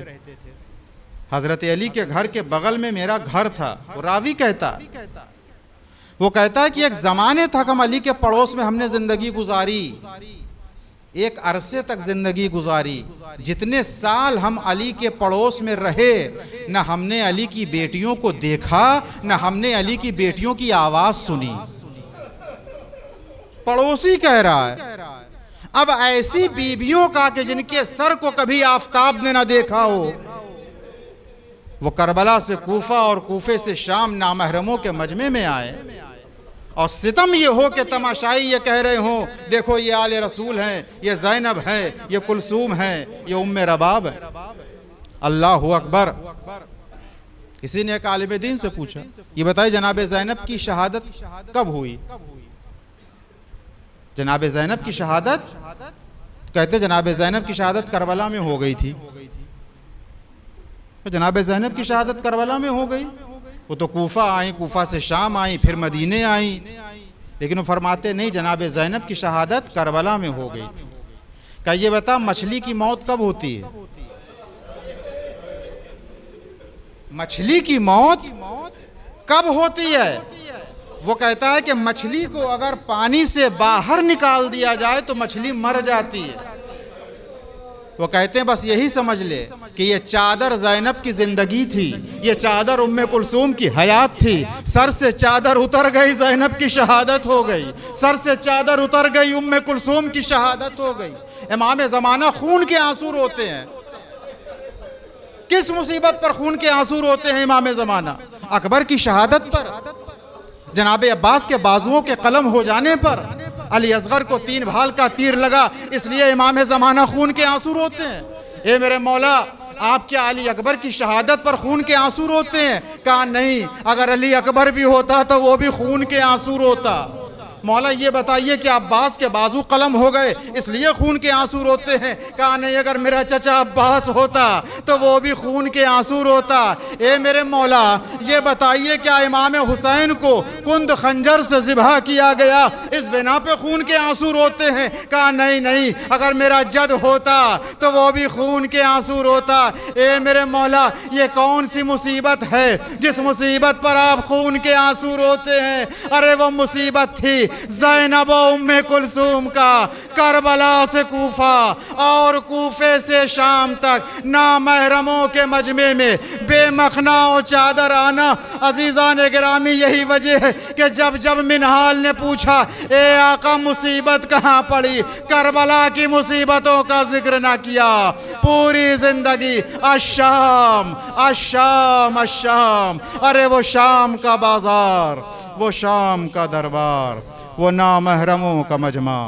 हजरत अली के घर के बगल में मेरा घर था। वो रावी कहता है कि एक जमाने तक हम अली के पड़ोस में हमने जिंदगी गुजारी, एक अरसे तक जिंदगी गुजारी। जितने साल हम अली के पड़ोस में रहे, न हमने अली की बेटियों को देखा, न हमने अली की बेटियों की आवाज सुनी। पड़ोसी कह रहा है। अब ऐसी बीवियों का कि जिनके सर को कभी आफताब ने ना देखा हो, वो करबला से कूफा और कूफे से शाम नामहरमों के मजमे में आए, और सितम ये हो कि तमाशाई ये कह रहे हो, देखो ये आले रसूल हैं, ये ज़ैनब है, ये कुलसूम है, ये उम्मे रबाब है। अल्लाहु अकबर। किसी ने एक आलिम दीन से पूछा, ये बताइए जनाब ज़ैनब की शहादत कब हुई? जनाब ज़ैनब की शहादत, कहते जनाब ज़ैनब की शहादत करबला में हो गई थी। तो जनाब ज़ैनब की शहादत करबला में हो गई, वो तो कूफा आई, कूफा से शाम आई, फिर मदीने आई, लेकिन वो फरमाते नहीं, जनाब ज़ैनब की शहादत करबला में हो गई थी। क्या ये बता मछली की मौत कब होती है? मछली की मौत कब होती है? वो कहता है कि मछली को अगर पानी से बाहर निकाल दिया जाए तो मछली मर जाती है। वो कहते हैं बस यही समझ ले कि ये चादर ज़ैनब की जिंदगी थी, ये चादर उम्मे कुलसूम की हयात थी। सर से चादर उतर गई, ज़ैनब की शहादत हो गई। सर से चादर उतर गई, उम्मे कुलसूम की शहादत हो गई। इमाम ज़माना खून के आंसू रोते हैं। किस मुसीबत पर खून के आंसू रोते हैं इमाम ज़माना? अकबर की शहादत पर, जनाब अब्बास के बाजुओं के कलम हो जाने पर, अली असगर को 3 भाल का तीर लगा, इसलिए इमाम ज़माना खून के आंसू रोते हैं। ए मेरे मौला, आप क्या अली अकबर की शहादत पर खून के आंसू रोते हैं? कहा नहीं, अगर अली अकबर भी होता तो वो भी खून के आंसू रोता। मौला ये बताइए कि अब्बास के बाजू कलम हो गए इसलिए खून के आंसू रोते हैं? कहा नहीं, अगर मेरा चचा अब्बास होता तो वो भी खून के आंसू रोता। ए मेरे मौला, ये बताइए क्या इमाम हुसैन को कुंद खंजर से ज़िबह किया गया इस बिना पे खून के आंसू रोते हैं? कहा नहीं नहीं, अगर मेरा जद होता तो वो भी खून के आंसू रोता। ए मेरे मौला, ये कौन सी मुसीबत है जिस मुसीबत पर आप खून के आंसू रोते हैं? अरे वो मुसीबत थी ज़ैनब व उम्मे कुलसूम का करबला से कूफा और कूफे से शाम तक नामहरमों के मजमे में बेमखना और चादर आना। अजीज़ान गिरामी, यही वजह है कि जब जब मिनहाल ने पूछा ए आका मुसीबत कहाँ पड़ी, करबला की मुसीबतों का जिक्र ना किया। पूरी जिंदगी अशाम अशाम अशाम, अरे वो शाम का बाजार, वो शाम का दरबार, वो नामहरमों का मजमा।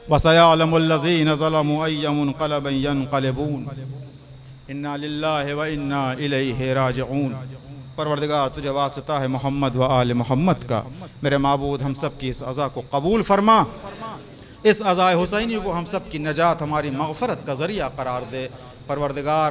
वसयअलमुल्लज़ीन ज़लमू अय्य मुनक़लबिन यनक़लिबून इन्ना लिल्लाहि व इन्ना इलैहि राजिऊन। परवरदिगार तुझे वास्ता है मोहम्मद व आले मोहम्मद का, मेरे माबूद हम सब की इस अज़ा को कबूल फरमा, इस अज़ाए हुसैनी को हम सब की नजात हमारी मग़फ़रत का ज़रिया करार दे। परवरदिगार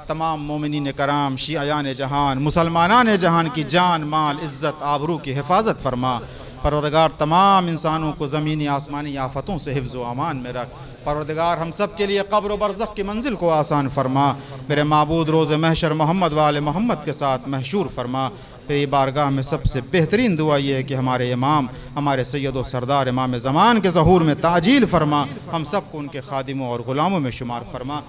तमाम मोमिनीन कराम, शियायान जहान, मुसलमानान जहान की जान माल इज़्ज़त आबरू की हिफाजत फरमा। परवरदिगार तमाम इंसानों को ज़मीनी आसमानी आफ़तों से हिफ्ज़ व अमान में रख। परवरदिगार हम सब के लिए क़ब्र व बरज़ख़ की मंजिल को आसान फरमा। मेरे माबूद रोज़ महशर मोहम्मद वाले मोहम्मद के साथ महशूर फरमा। तेरी बारगाह में सबसे बेहतरीन दुआ ये है कि हमारे इमाम, हमारे सैयद व सरदार इमाम ज़मान के ज़हूर में ताजील फरमा, हम सब को उनके खादिमों और ग़ुलामों में शुमार फरमा।